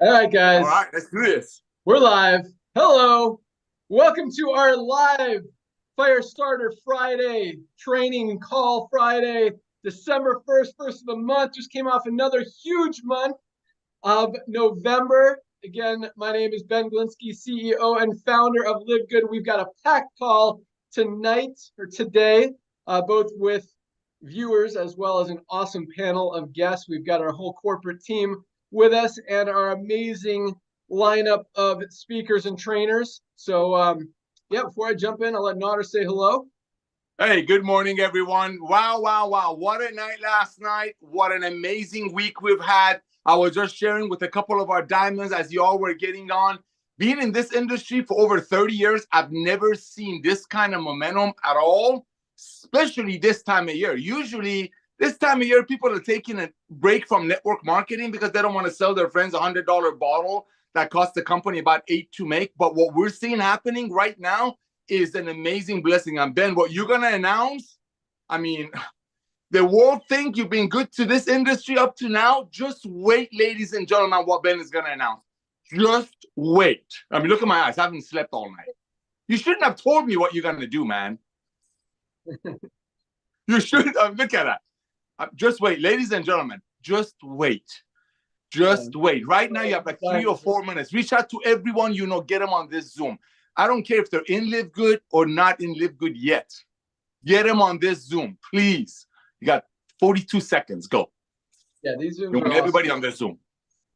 All right, All guys, right, let's do this. we're live. Hello. Welcome to our live Fire Starter Friday, training call Friday, December 1st, first of the month. Just came off another huge month of November. Again, my name is Ben Glinsky, CEO and founder of LiveGood. We've got a packed call tonight or today, both with viewers as well as an awesome panel of guests. We've got our whole corporate team with us and our amazing lineup of speakers and trainers. So, yeah, before I jump in, I'll let Nader say hello. Hey, good morning, everyone. Wow, wow, wow. What a night last night. What an amazing week we've had. I was just sharing with a couple of our diamonds as you all were getting on. Being in this industry for over 30 years, I've never seen this kind of momentum at all, especially this time of year. Usually, this time of year, people are taking a break from network marketing because they don't want to sell their friends a $100 bottle that costs the company about $8 to make. But what we're seeing happening right now is an amazing blessing. And Ben, what you're going to announce, I mean, the world think you've been good to this industry up to now. Just wait, ladies and gentlemen, what Ben is going to announce. Just wait. I mean, look at my eyes. I haven't slept all night. You shouldn't have told me what you're going to do, man. You should have. Look at that. Just wait, ladies and gentlemen. Just wait. Just wait. Right now, you have like 3 or 4 minutes. Reach out to everyone you know. Get them on this Zoom. I don't care if they're in LiveGood or not in LiveGood yet. Get them on this Zoom, please. You got 42 seconds. Go. Yeah, these Zooms You are want everybody awesome. on this Zoom.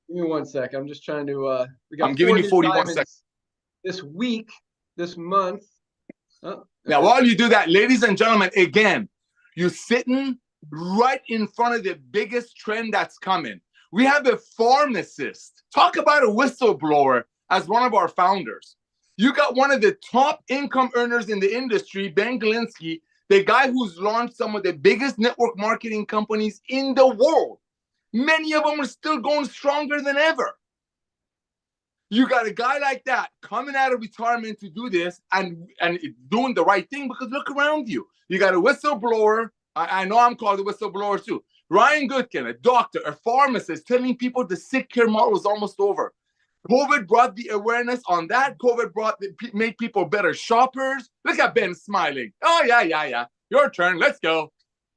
Give me 1 sec. I'm just trying to. We got I'm giving you 41 seconds this week, this month. Oh, now, while you do that, ladies and gentlemen, again, you're sitting right in front of the biggest trend that's coming. We have a pharmacist. Talk about a whistleblower as one of our founders. You got one of the top income earners in the industry, Ben Glinsky, the guy who's launched some of the biggest network marketing companies in the world. Many of them are still going stronger than ever. You got a guy like that coming out of retirement to do this and doing the right thing, because look around you. You got a whistleblower. I know I'm called a whistleblower too. Ryan Goodkin, a doctor, a pharmacist, telling people the sick care model is almost over. COVID brought the awareness on that. COVID made people better shoppers. Look at Ben smiling. Oh, yeah. Your turn. Let's go.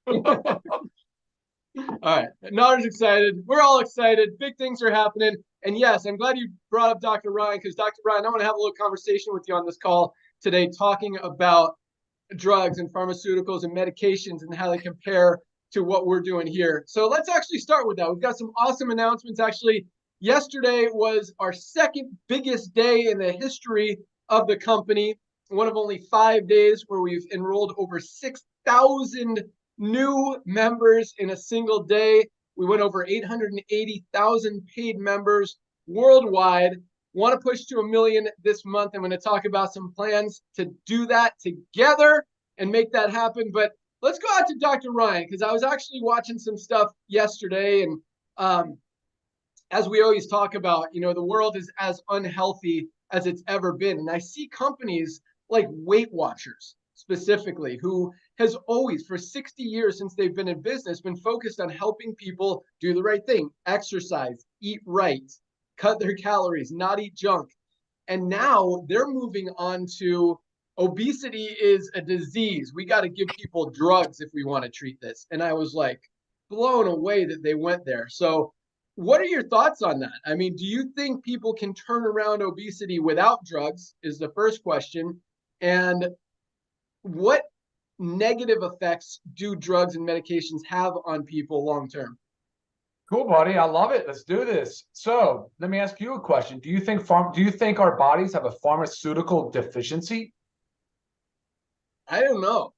All right. Nader's excited. We're all excited. Big things are happening. And yes, I'm glad you brought up Dr. Ryan, because Dr. Ryan, I want to have a little conversation with you on this call today, talking about drugs and pharmaceuticals and medications and how they compare to what we're doing here. So let's actually start with that. We've got some awesome announcements. Actually, yesterday was our second biggest day in the history of the company, one of only 5 days where we've enrolled over 6,000 new members in a single day. We went over 880,000 paid members worldwide. Want to push to 1 million this month. I'm going to talk about some plans to do that together and make that happen. But let's go out to Dr. Ryan, because I was actually watching some stuff yesterday. And as we always talk about, the world is as unhealthy as it's ever been. And I see companies like Weight Watchers specifically, who has always, for 60 years since they've been in business, been focused on helping people do the right thing, exercise, eat right, cut their calories, not eat junk. And now they're moving on to obesity is a disease. We got to give people drugs if we want to treat this. And I was like blown away that they went there. So what are your thoughts on that? I mean, do you think people can turn around obesity without drugs is the first question. And what negative effects do drugs and medications have on people long term? Cool, buddy. I love it. Let's do this. So let me ask you a question. Do you think our bodies have a pharmaceutical deficiency? I don't know.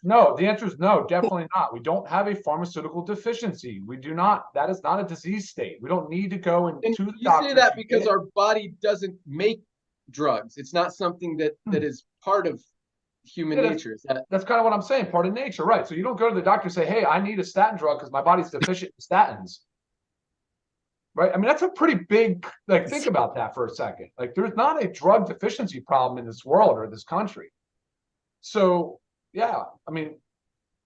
No, the answer is no, definitely not. We don't have a pharmaceutical deficiency. We do not. That is not a disease state. We don't need to go into the doctor. You say that because our body doesn't make drugs. It's not something that is part of human nature. That's kind of what I'm saying, part of nature, right? So you don't go to the doctor and say, hey, I need a statin drug because my body's deficient in statins. Right? I mean, that's a pretty big, think about that for a second. There's not a drug deficiency problem in this world or this country. So, yeah, I mean,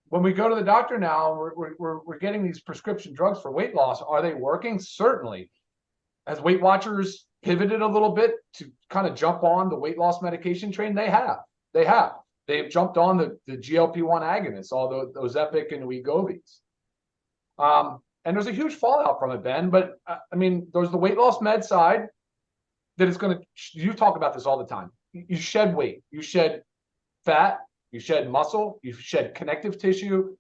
when we go to the doctor now, we're getting these prescription drugs for weight loss. Are they working? Certainly. As Weight Watchers pivoted a little bit to kind of jump on the weight loss medication train, they have. They've jumped on the GLP-1 agonists, all those Epic and Wegovy's. And there's a huge fallout from it, Ben. But I mean, there's the weight loss med side that is going to, you talk about this all the time. You shed weight, you shed fat, you shed muscle, you shed connective tissue,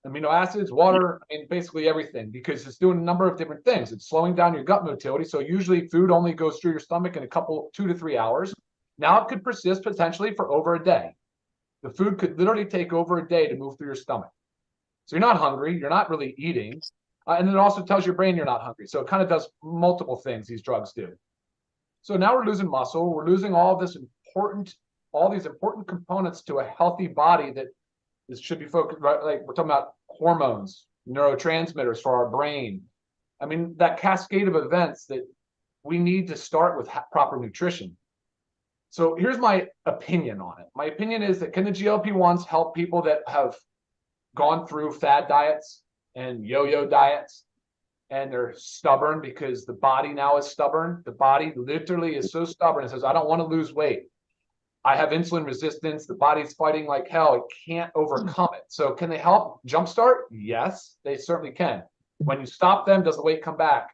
amino acids, water, I mean, basically everything, because it's doing a number of different things. It's slowing down your gut motility. So usually food only goes through your stomach in a couple, 2 to 3 hours. Now it could persist potentially for over a day. The food could literally take over a day to move through your stomach. So you're not hungry, you're not really eating. And it also tells your brain you're not hungry. So it kind of does multiple things, these drugs do. So now we're losing muscle. We're losing all these important components to a healthy body that should be focused, right? Like we're talking about hormones, neurotransmitters for our brain. I mean, that cascade of events that we need to start with proper nutrition. So here's my opinion on it. My opinion is that can the GLP-1s help people that have gone through fad diets and yo-yo diets, and they're stubborn because the body now is stubborn? The body literally is so stubborn. It says, I don't want to lose weight. I have insulin resistance. The body's fighting like hell. It can't overcome it. So can they help jumpstart? Yes, they certainly can. When you stop them, does the weight come back?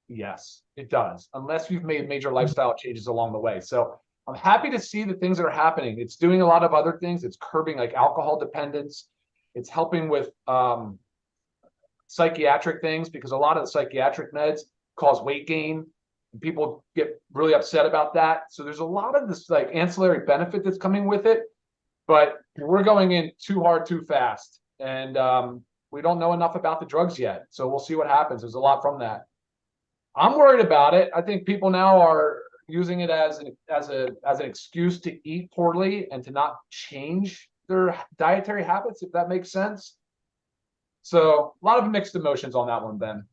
Yes, it does, unless you've made major lifestyle changes along the way. So I'm happy to see the things that are happening. It's doing a lot of other things. It's curbing like alcohol dependence. It's helping with psychiatric things, because a lot of the psychiatric meds cause weight gain. And people get really upset about that. So there's a lot of this like ancillary benefit that's coming with it, but we're going in too hard, too fast. And we don't know enough about the drugs yet. So we'll see what happens. There's a lot from that. I'm worried about it. I think people now are using it as an excuse to eat poorly and to not change their dietary habits, if that makes sense. So a lot of mixed emotions on that one, Ben.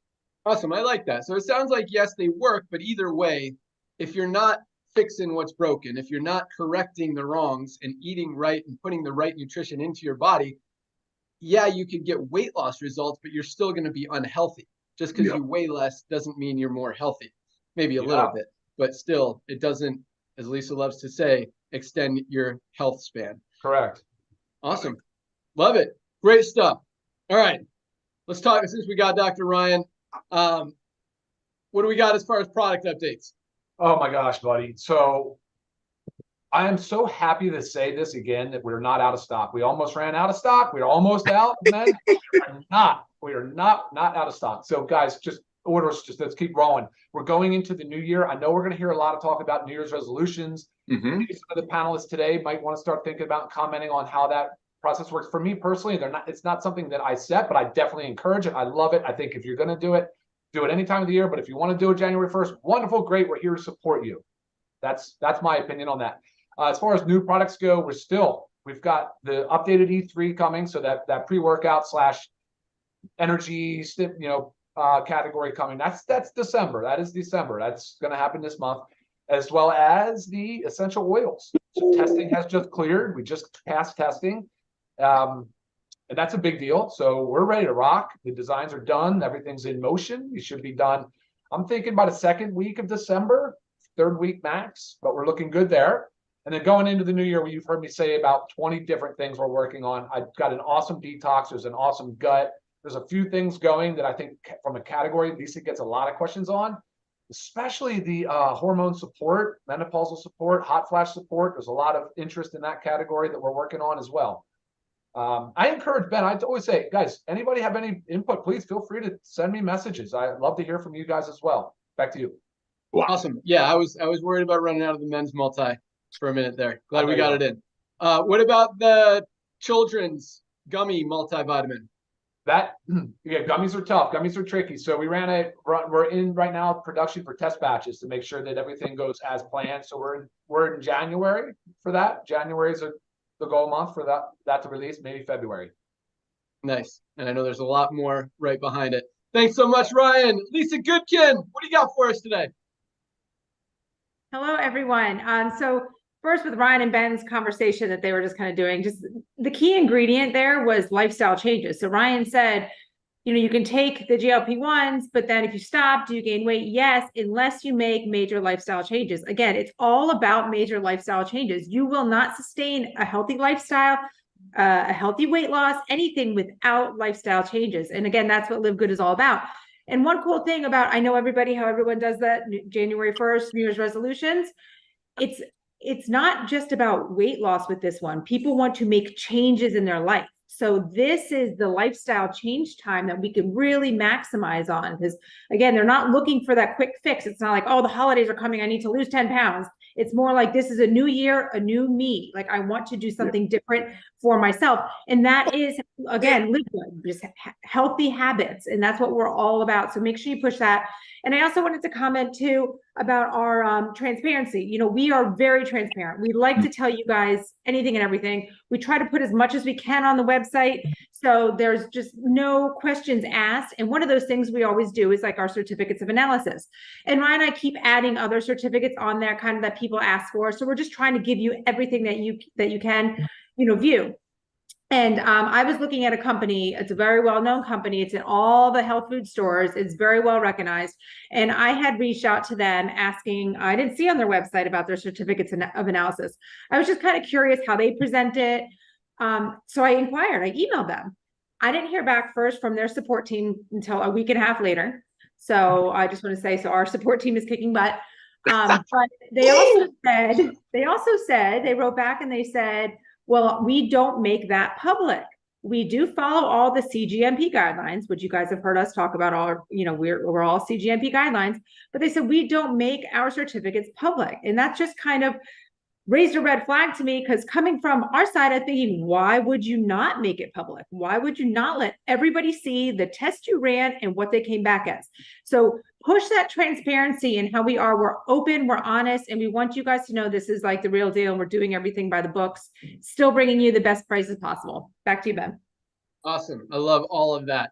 Awesome. I like that. So it sounds like, yes, they work, but either way, if you're not fixing what's broken, if you're not correcting the wrongs and eating right and putting the right nutrition into your body, yeah, you could get weight loss results, but you're still going to be unhealthy. Just because you weigh less doesn't mean you're more healthy. Maybe a little bit, but still, it doesn't, as Lisa loves to say, extend your health span. Correct. Awesome. Love it. Great stuff. All right. Let's talk, since we got Dr. Ryan, what do we got as far as product updates? Oh my gosh, buddy. So I am so happy to say this again, that we're not out of stock. We almost ran out of stock. We're almost out, man. We are not out of stock. So guys, just orders, just let's keep rolling. We're going into the new year. I know we're going to hear a lot of talk about New Year's resolutions. Maybe some of the panelists today might want to start thinking about commenting on how that process works. For me personally, it's not something that I set, but I definitely encourage it. I love it. I think if you're going to do it any time of the year. But if you want to do it January 1st, wonderful, great. We're here to support you. That's my opinion on that. As far as new products go, we've got the updated E3 coming. So that pre-workout / energy, category coming. That's December. That is December. That's going to happen this month, as well as the essential oils. So testing has just cleared. We just passed testing. And that's a big deal. So we're ready to rock. The designs are done. Everything's in motion. You should be done. I'm thinking by the second week of December, third week max, but we're looking good there. And then going into the new year, you've heard me say about 20 different things we're working on. I've got an awesome detox. There's an awesome gut. There's a few things going that I think from a category, Lisa gets a lot of questions on, especially the hormone support, menopausal support, hot flash support. There's a lot of interest in that category that we're working on as well. I encourage Ben, I always say, guys, anybody have any input, please feel free to send me messages. I'd love to hear from you guys as well. Back to you. Wow. Awesome. Yeah, I was worried about running out of the men's multi for a minute there. Glad we got it in. What about the children's gummy multivitamin? Gummies are tough. Gummies are tricky. So we're in right now production for test batches to make sure that everything goes as planned. So we're in January for that. January is the goal month for that to release, maybe February. Nice. And I know there's a lot more right behind it. Thanks so much, Ryan. Lisa Goodkin, what do you got for us today? Hello, everyone. So first, with Ryan and Ben's conversation that they were just kind of doing, just the key ingredient there was lifestyle changes. So Ryan said, you can take the GLP-1s, but then if you stop, do you gain weight? Yes, unless you make major lifestyle changes. Again, it's all about major lifestyle changes. You will not sustain a healthy lifestyle, a healthy weight loss, anything without lifestyle changes. And again, that's what LiveGood is all about. And one cool thing about, I know how everyone does that, January 1st, New Year's resolutions. It's not just about weight loss with this one. People want to make changes in their life. So this is the lifestyle change time that we can really maximize on, because again, they're not looking for that quick fix. It's not like, oh, the holidays are coming, I need to lose 10 pounds. It's more like, this is a new year, a new me. Like, I want to do something different for myself. And that is, again, LiveGood, just healthy habits. And that's what we're all about. So make sure you push that. And I also wanted to comment too about our transparency. We are very transparent. We like to tell you guys anything and everything. We try to put as much as we can on the website, so there's just no questions asked. And one of those things we always do is like our certificates of analysis. And Ryan and I keep adding other certificates on there, kind of, that people ask for. So we're just trying to give you everything that you can, view. And I was looking at a company. It's a very well-known company. It's in all the health food stores. It's very well recognized. And I had reached out to them asking, I didn't see on their website about their certificates of analysis. I was just kind of curious how they present it. So I inquired, I emailed them. I didn't hear back first from their support team until a week and a half later. So I just want to say, so our support team is kicking butt. But they also said, they wrote back and they said, well, we don't make that public. We do follow all the CGMP guidelines, which you guys have heard us talk about. We're all CGMP guidelines, but they said we don't make our certificates public. And that's just kind of raised a red flag to me, because coming from our side, I'm thinking, why would you not make it public? Why would you not let everybody see the test you ran and what they came back as? So push that transparency in how we are. We're open, we're honest, and we want you guys to know this is like the real deal. And we're doing everything by the books, still bringing you the best prices possible. Back to you, Ben. Awesome. I love all of that.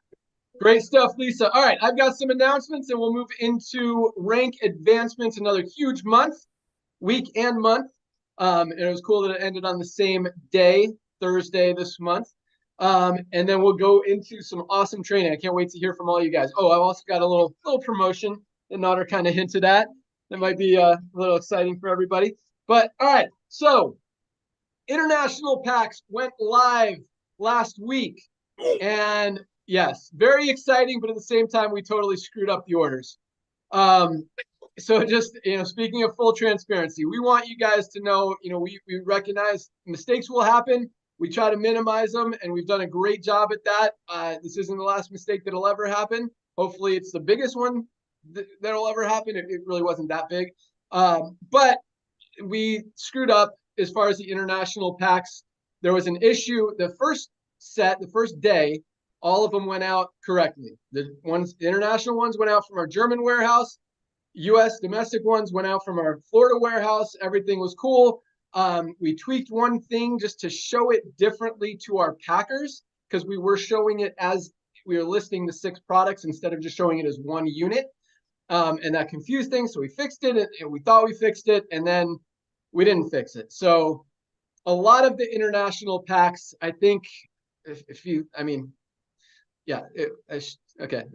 Great stuff, Lisa. All right, I've got some announcements and we'll move into rank advancements. Another huge week and month. And it was cool that it ended on the same day, Thursday this month. And then we'll go into some awesome training. I can't wait to hear from all you guys. Oh, I've also got a little promotion that Nader kind of hinted at. That might be a little exciting for everybody. But all right, so international packs went live last week. And yes, very exciting, but at the same time, we totally screwed up the orders. So just, speaking of full transparency, we want you guys to know, we recognize mistakes will happen. We try to minimize them, and we've done a great job at that. This isn't the last mistake that'll ever happen. Hopefully it's the biggest one that'll ever happen. It really wasn't that big. But we screwed up as far as the international packs. There was an issue. The first day, all of them went out correctly. The international ones went out from our German warehouse. U.S. domestic ones went out from our Florida warehouse. Everything was cool. We tweaked one thing just to show it differently to our packers, because we were showing it as we were listing the 6 products instead of just showing it as one unit. And that confused things. So we fixed it, and we thought we fixed it, and then we didn't fix it. So a lot of the international packs, I think, a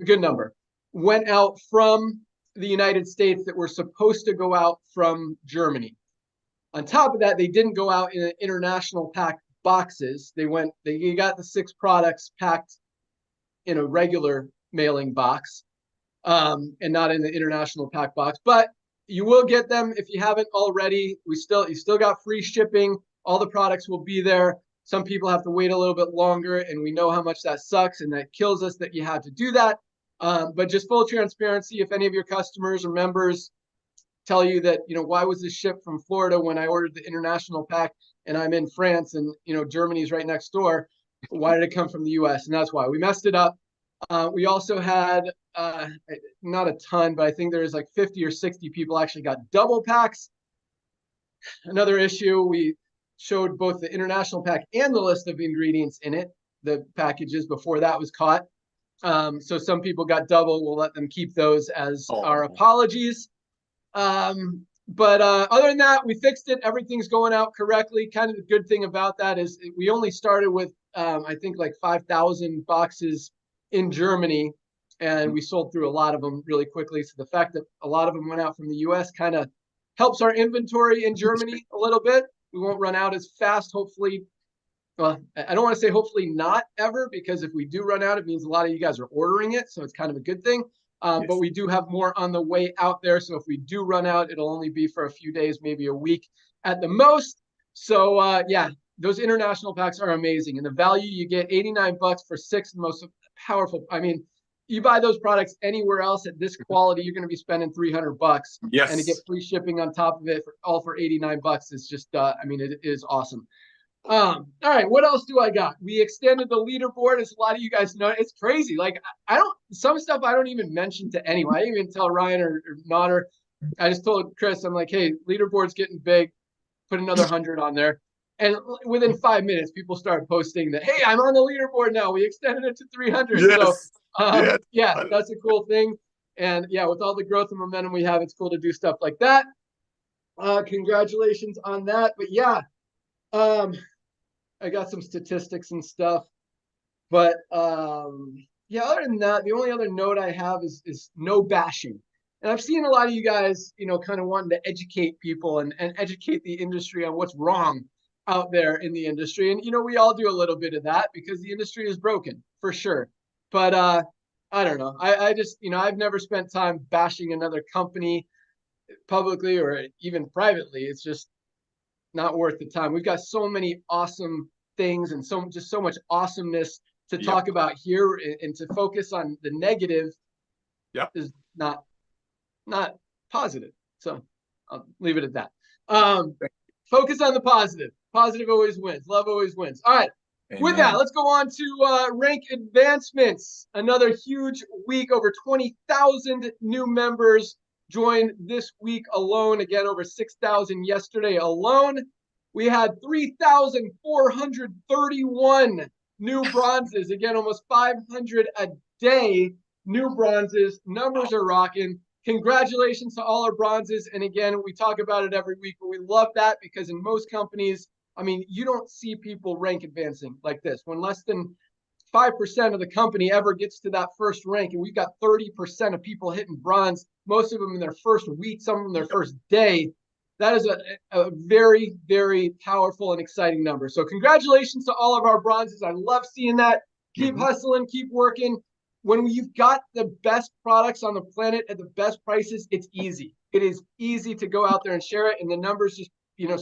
good number went out from the United States that were supposed to go out from Germany. On top of that, they didn't go out in international pack boxes. They got the 6 products packed in a regular mailing box, and not in the international pack box. But you will get them if you haven't already. You still got free shipping. All the products will be there. Some people have to wait a little bit longer, and we know how much that sucks, and that kills us that you had to do that. But just full transparency, if any of your customers or members tell you that, why was this shipped from Florida when I ordered the international pack and I'm in France and, Germany's right next door, why did it come from the US? And that's why we messed it up. We also had, not a ton, but I think there's like 50 or 60 people actually got double packs. Another issue, we showed both the international pack and the list of ingredients in it, the packages, before that was caught. So some people got double. We'll let them keep those as our apologies. But other than that, we fixed it. Everything's going out correctly. Kind of the good thing about that is we only started with, I think, like 5,000 boxes in Germany, and we sold through a lot of them really quickly. So the fact that a lot of them went out from the US kind of helps our inventory in Germany a little bit. We won't run out as fast, hopefully. Well, I don't want to say hopefully not ever, because if we do run out, it means a lot of you guys are ordering it. So it's kind of a good thing. But we do have more on the way out there. So if we do run out, it'll only be for a few days, maybe a week at the most. So yeah, those international packs are amazing. And the value you get, $89 for 6 most powerful. I mean, you buy those products anywhere else at this quality, you're going to be spending $300. Yes. And to get free shipping on top of it, all for $89 is just, I mean, it is awesome. All right, what else do I got? We extended the leaderboard, as a lot of you guys know. It's crazy. Like, some stuff I don't even mention to anyone. I didn't even tell Ryan or Nodder. I just told Chris, I'm like, hey, leaderboard's getting big. Put another 100 on there. And within 5 minutes, people started posting that, hey, I'm on the leaderboard now. We extended it to 300. Yes. So, yeah, that's a cool thing. And yeah, with all the growth and momentum we have, it's cool to do stuff like that. Congratulations on that. But yeah, I got some statistics and stuff. But yeah, other than that, the only other note I have is no bashing. And I've seen a lot of you guys, kind of wanting to educate people and educate the industry on what's wrong out there in the industry. And, we all do a little bit of that because the industry is broken, for sure. But I don't know. I just, I've never spent time bashing another company publicly or even privately. It's just not worth the time. We've got so many awesome things and so much awesomeness to talk about here, and to focus on the negative is not positive. So I'll leave it at that. Focus on the positive. Positive always wins. Love always wins. All right. Amen. With that, let's go on to rank advancements. Another huge week. Over 20,000 new members joined this week alone. Again, over 6,000 yesterday alone. We had 3,431 new bronzes. Again, almost 500 a day. New bronzes. Numbers are rocking. Congratulations to all our bronzes. And again, we talk about it every week, but we love that because in most companies, I mean, you don't see people rank advancing like this. When less than 5% of the company ever gets to that first rank, and we've got 30% of people hitting bronze, most of them in their first week, some of them their first day. That is a very, very powerful and exciting number. So congratulations to all of our bronzes. I love seeing that. Keep hustling, keep working. When you've got the best products on the planet at the best prices, it's easy. It is easy to go out there and share it, and the numbers just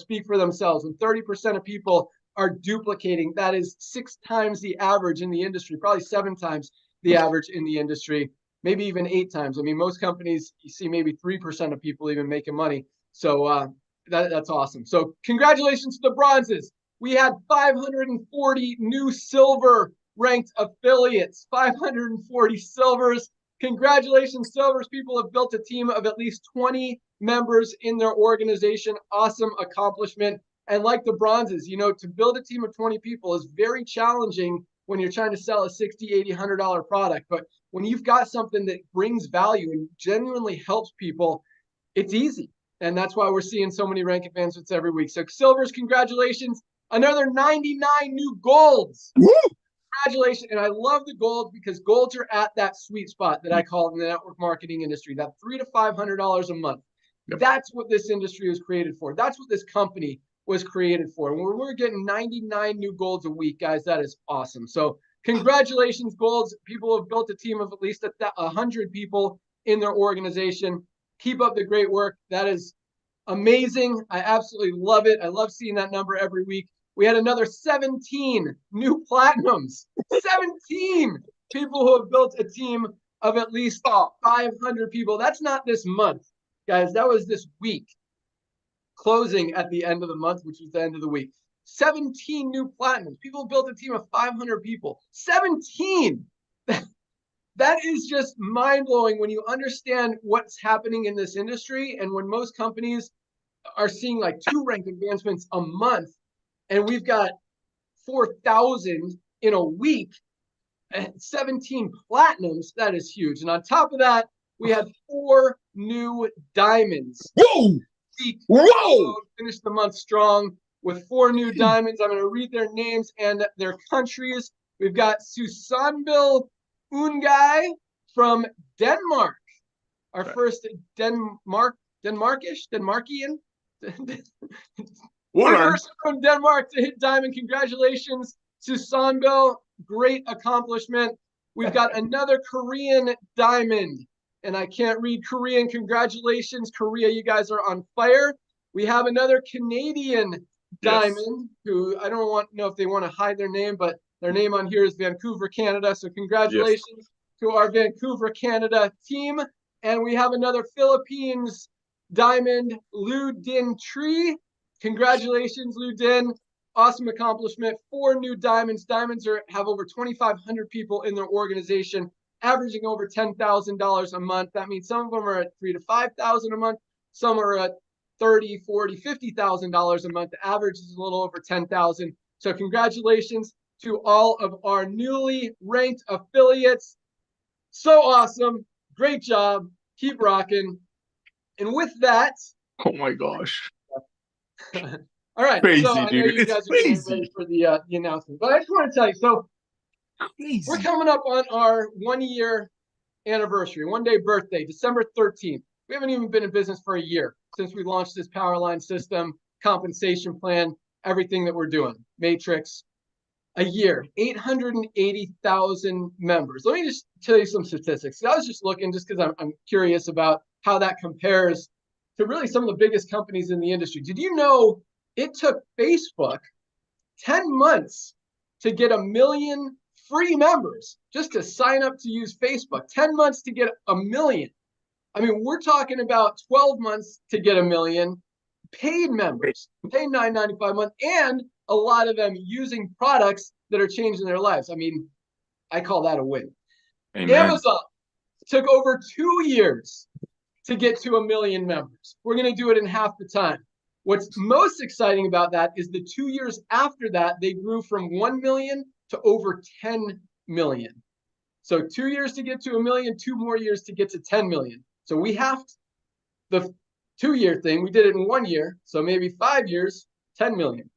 speak for themselves. When 30% of people are duplicating, that is 6 times the average in the industry, probably 7 times the average in the industry, maybe even 8 times. I mean, most companies, you see maybe 3% of people even making money. So that's awesome. So congratulations to the bronzes. We had 540 new silver ranked affiliates, 540 silvers. Congratulations, silvers. People have built a team of at least 20 members in their organization. Awesome accomplishment. And like the bronzes, to build a team of 20 people is very challenging when you're trying to sell a $60, $80, $100 product. But when you've got something that brings value and genuinely helps people, it's easy. And that's why we're seeing so many rank advancements every week. So silvers, congratulations. Another 99 new golds. Woo! Congratulations. And I love the golds because golds are at that sweet spot that I call in the network marketing industry, that $300 to $500 a month. Yep. That's what this industry was created for. That's what this company was created for. And we're getting 99 new golds a week, guys. That is awesome. So congratulations, golds. People have built a team of at least 100 people in their organization. Keep up the great work. That is amazing. I absolutely love it. I love seeing that number every week. We had another 17 new platinums. 17 people who have built a team of at least 500 people. That's not this month, guys. That was this week, closing at the end of the month, which was the end of the week. 17 new platinums. People built a team of 500 people. 17! That is just mind-blowing when you understand what's happening in this industry, and when most companies are seeing like 2 rank advancements a month, and we've got 4,000 in a week, and 17 platinums. That is huge. And on top of that, we had 4 new diamonds. Whoa! Whoa! Finished the month strong with 4 new diamonds. I'm going to read their names and their countries. We've got Susanbil Ungai from Denmark. Our Right. first Denmarkian We'll learn. person from Denmark to hit diamond. Congratulations to Sanbo. Great accomplishment. We've got another Korean diamond, and I can't read Korean. Congratulations, Korea. You guys are on fire. We have another Canadian diamond who I don't know if they want to hide their name, but their name on here is Vancouver, Canada. So congratulations to our Vancouver, Canada team. And we have another Philippines diamond, Lu Din Tree. Congratulations, Lu Din. Awesome accomplishment. 4 new diamonds. Diamonds have over 2,500 people in their organization, averaging over $10,000 a month. That means some of them are at $3,000 to $5,000 a month. Some are at $30,000, $40,000, $50,000 a month. The average is a little over $10,000. So congratulations to all of our newly ranked affiliates. So awesome. Great job. Keep rocking. And with that, oh my gosh. all right. Crazy, so I know dude. you guys It's are getting crazy. ready for the announcement, but I just want to tell you. So Crazy. we're coming up on our 1-year anniversary, 1-day birthday, December 13th. We haven't even been in business for a year since we launched this Powerline system, compensation plan, everything that we're doing, Matrix. A year, 880,000 members. Let me just tell you some statistics. I was just looking just because I'm curious about how that compares to really some of the biggest companies in the industry. Did you know it took Facebook 10 months to get 1 million free members just to sign up to use Facebook? 10 months to get 1 million. I mean, we're talking about 12 months to get 1 million paid members, pay $9.95 a month, and a lot of them using products that are changing their lives. I mean, I call that a win. Amen. Amazon took over 2 years to get to 1 million members. We're going to do it in half the time. What's most exciting about that is the 2 years after that, they grew from 1 million to over 10 million. So 2 years to get to 1 million, 2 more years to get to 10 million. So we have the 2-year thing. We did it in 1 year. So maybe 5 years, 10 million.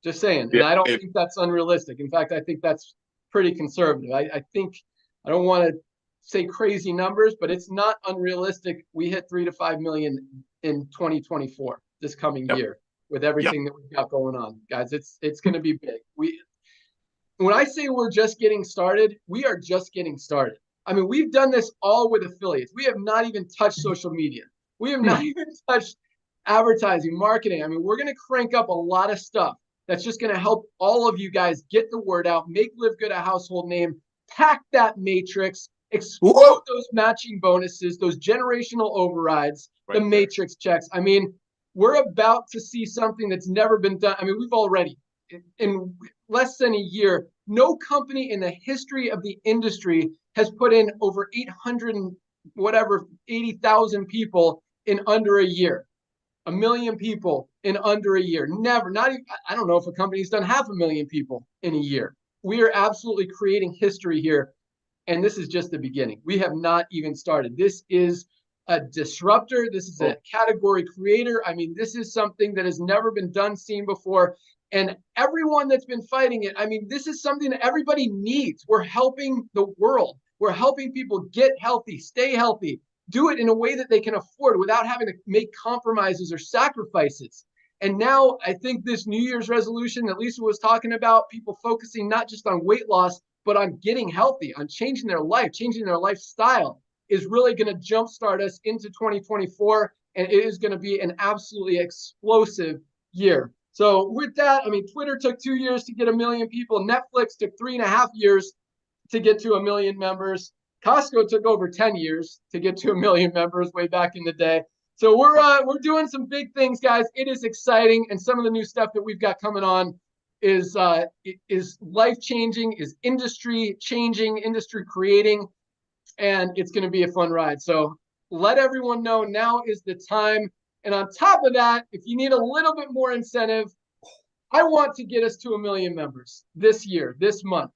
Just saying. And I don't think that's unrealistic. In fact, I think that's pretty conservative. I think I don't want to say crazy numbers, but it's not unrealistic. We hit 3 to 5 million in 2024, this coming year, with everything that we've got going on, guys. It's going to be big. When I say we're just getting started, we are just getting started. I mean, we've done this all with affiliates. We have not even touched social media. We have not even touched advertising, marketing. I mean, we're going to crank up a lot of stuff that's just going to help all of you guys get the word out, make LiveGood a household name, pack that matrix, explode those matching bonuses, those generational overrides, the matrix checks. I mean, we're about to see something that's never been done. I mean, we've already, in less than a year, no company in the history of the industry has put in over 80,000 people in under a year. 1 million people in under a year. Never, not even, I don't know if a company's done 500,000 people in a year. We are absolutely creating history here. And this is just the beginning. We have not even started. This is a disruptor. This is a category creator. I mean, this is something that has never been done, seen before. And everyone that's been fighting it, I mean, this is something that everybody needs. We're helping the world. We're helping people get healthy, stay healthy, do it in a way that they can afford without having to make compromises or sacrifices. And now I think this New Year's resolution that Lisa was talking about, people focusing not just on weight loss, but on getting healthy, on changing their life, changing their lifestyle, is really going to jumpstart us into 2024. And it is going to be an absolutely explosive year. So with that, I mean, Twitter took 2 years to get 1 million people. Netflix took 3.5 years to get to 1 million members. Costco took over 10 years to get to 1 million members way back in the day. So we're doing some big things, guys. It is exciting, and some of the new stuff that we've got coming on is life-changing, is industry-changing, industry-creating, and it's going to be a fun ride. So let everyone know now is the time. And on top of that, if you need a little bit more incentive, I want to get us to 1 million members this year, this month.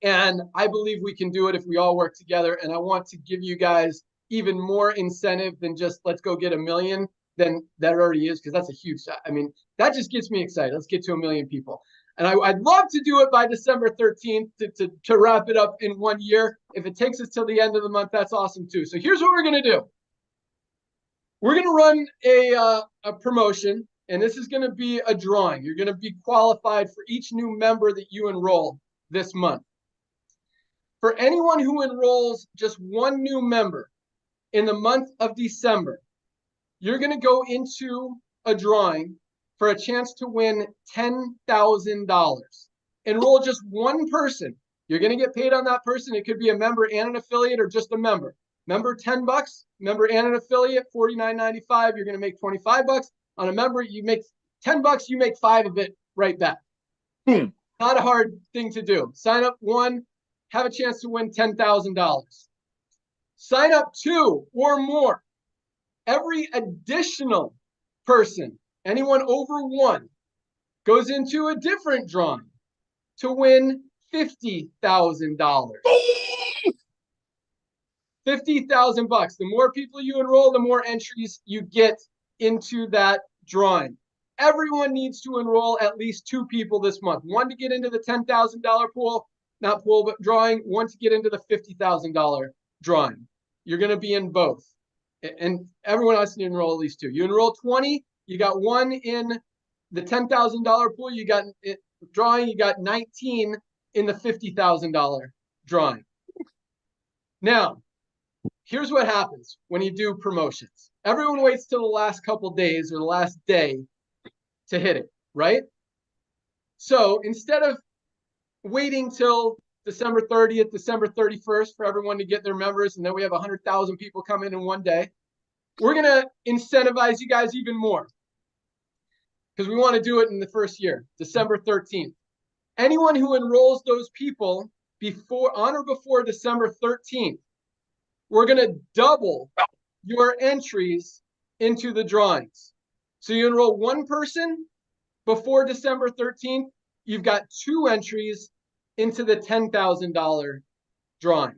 And I believe we can do it if we all work together. And I want to give you guys even more incentive than just let's go get 1 million than that already is, because that's a huge, I mean, that just gets me excited. Let's get to 1 million people. And I'd love to do it by December 13th to wrap it up in 1 year. If it takes us till the end of the month, that's awesome too. So here's what we're going to do. We're going to run a promotion, and this is going to be a drawing. You're going to be qualified for each new member that you enroll this month. For anyone who enrolls just one new member in the month of December, you're going to go into a drawing for a chance to win $10,000. Enroll just one person. You're going to get paid on that person. It could be a member and an affiliate or just a member. Member, $10. Member and an affiliate, $49.95. You're going to make $25. On a member, you make $10. You make $5 of it right back. Not a hard thing to do. Sign up one, have a chance to win $10,000. Sign up two or more. Every additional person, anyone over one, goes into a different drawing to win $50,000. $50,000. The more people you enroll, the more entries you get into that drawing. Everyone needs to enroll at least two people this month. One to get into the $10,000 pool, not pool, but drawing. One to get into the $50,000 drawing. You're going to be in both. And everyone else can enroll at least two. You enroll 20, you got one in the $10,000 pool, you got drawing, you got 19 in the $50,000 drawing. Now, here's what happens when you do promotions. Everyone waits till the last couple days or the last day to hit it, right? So instead of waiting till December 30th, December 31st for everyone to get their members, and then we have 100,000 people come in one day, we're going to incentivize you guys even more because we want to do it in the first year, December 13th. Anyone who enrolls those people on or before December 13th, we're going to double your entries into the drawings. So you enroll one person before December 13th, you've got two entries into the $10,000 drawing.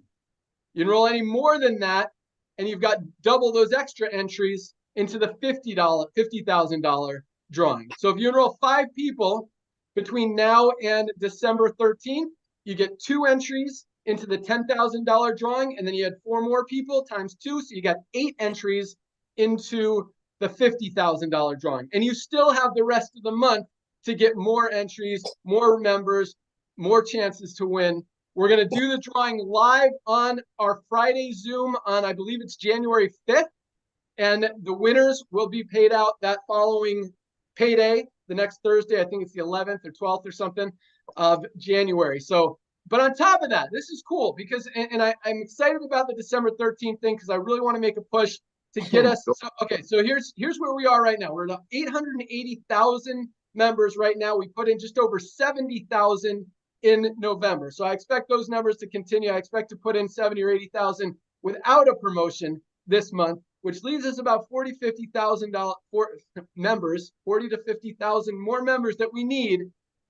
You enroll any more than that, and you've got double those extra entries into the $50,000 drawing. So if you enroll 5 people between now and December 13th, you get 2 entries into the $10,000 drawing, and then you had 4 more people times 2, so you got 8 entries into the $50,000 drawing. And you still have the rest of the month to get more entries, more members, more chances to win. We're going to do the drawing live on our Friday Zoom on, I believe it's January 5th. And the winners will be paid out that following payday, the next Thursday. I think it's the 11th or 12th or something of January. So, but on top of that, this is cool because, and I'm excited about the December 13th thing because I really want to make a push to get us. So here's where we are right now. We're at 880,000 members right now. We put in just over 70,000 in November. So I expect those numbers to continue. I expect to put in 70 or 80,000 without a promotion this month, which leaves us about 50,000 members, 40 to 50,000 more members that we need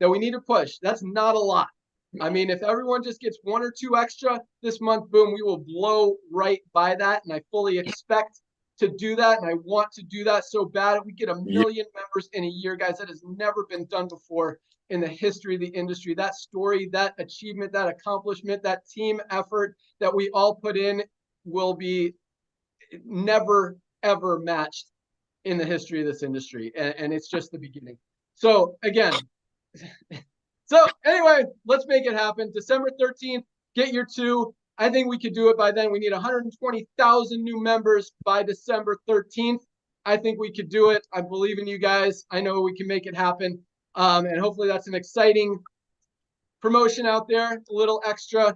to push. That's not a lot. I mean, if everyone just gets 1 or 2 extra this month, boom, we will blow right by that. And I fully expect to do that. And I want to do that so bad. We get 1 million members in a year, guys. That has never been done before in the history of the industry. That story, that achievement, that accomplishment, that team effort that we all put in will be never, ever matched in the history of this industry. And it's just the beginning. So again, so anyway, let's make it happen. December 13th, get your 2. I think we could do it by then. We need 120,000 new members by December 13th. I think we could do it. I believe in you guys. I know we can make it happen. And hopefully that's an exciting promotion out there, a little extra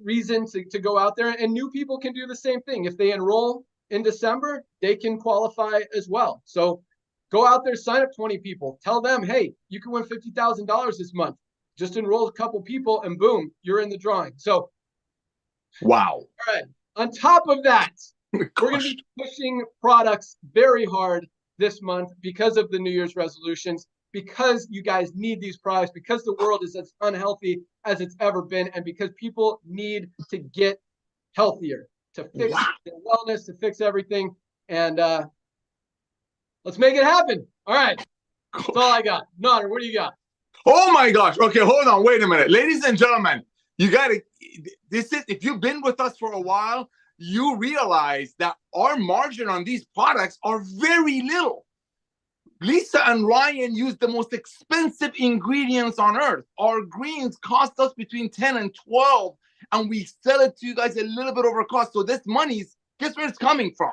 reason to go out there. And new people can do the same thing. If they enroll in December, they can qualify as well. So go out there, sign up 20 people. Tell them, hey, you can win $50,000 this month. Just enroll a couple people and boom, you're in the drawing. So, wow. All right. On top of that, we're going to be pushing products very hard this month because of the New Year's resolutions, because you guys need these products, because the world is as unhealthy as it's ever been, and because people need to get healthier, to fix their wellness, to fix everything. And let's make it happen. All right. That's all I got. Nader, what do you got? Oh my gosh. Okay, hold on. Wait a minute. Ladies and gentlemen, you got to, if you've been with us for a while, you realize that our margin on these products are very little. Lisa and Ryan use the most expensive ingredients on earth. Our greens cost us between 10 and 12, and we sell it to you guys a little bit over cost. So this money's, guess where it's coming from?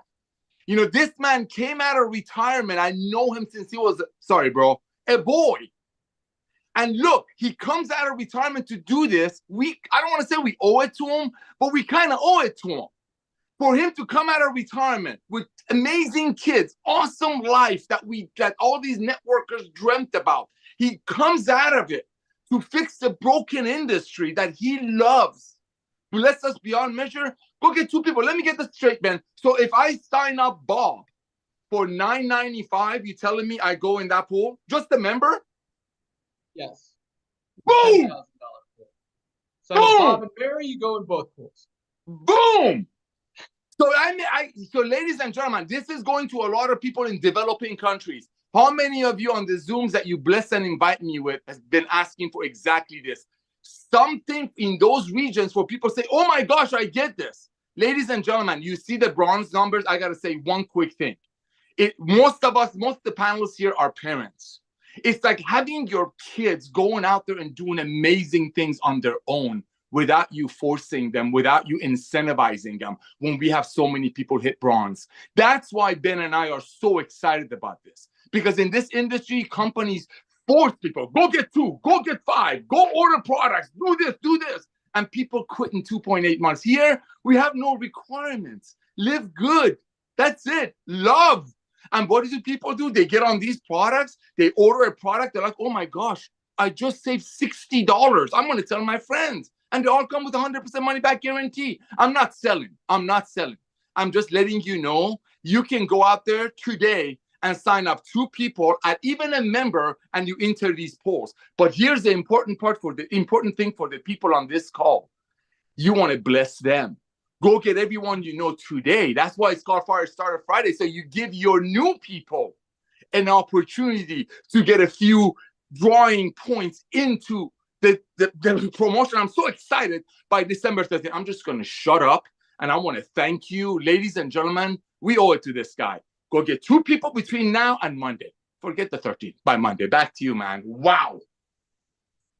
You know, this man came out of retirement. I know him since he was, sorry, bro, a boy. And look, he comes out of retirement to do this. I don't want to say we owe it to him, but we kind of owe it to him. For him to come out of retirement with amazing kids, awesome life that all these networkers dreamt about. He comes out of it to fix the broken industry that he loves. Bless us beyond measure. Go get 2 people. Let me get this straight, man. So if I sign up Bob for $9.95, you telling me I go in that pool? Just a member? Yes. Boom! $10,000 pool. So Bob and Barry, you go in both pools. Boom! So ladies and gentlemen, this is going to a lot of people in developing countries. How many of you on the Zooms that you bless and invite me with has been asking for exactly this? Something in those regions where people say, oh my gosh, I get this. Ladies and gentlemen, you see the bronze numbers. I got to say one quick thing. Most of the panelists here are parents. It's like having your kids going out there and doing amazing things on their own without you forcing them, without you incentivizing them, when we have so many people hit bronze. That's why Ben and I are so excited about this. Because in this industry, companies force people, go get 2, go get 5, go order products, do this. And people quit in 2.8 months. Here, we have no requirements. Live good. That's it. Love. And what do people do? They get on these products, they order a product, they're like, oh my gosh, I just saved $60. I'm going to tell my friends. And they all come with 100% money back guarantee. I'm not selling. I'm just letting you know you can go out there today and sign up 2 people at even a member, and you enter these polls. But here's the important thing for the people on this call. You want to bless them. Go get everyone you know today. That's why it's called Fire Starter Friday. So you give your new people an opportunity to get a few drawing points into the promotion. I'm so excited. By December 13th, I'm just going to shut up, and I want to thank you. Ladies and gentlemen, we owe it to this guy. Go get 2 people between now and Monday. Forget the 13th. By Monday. Back to you, man. Wow.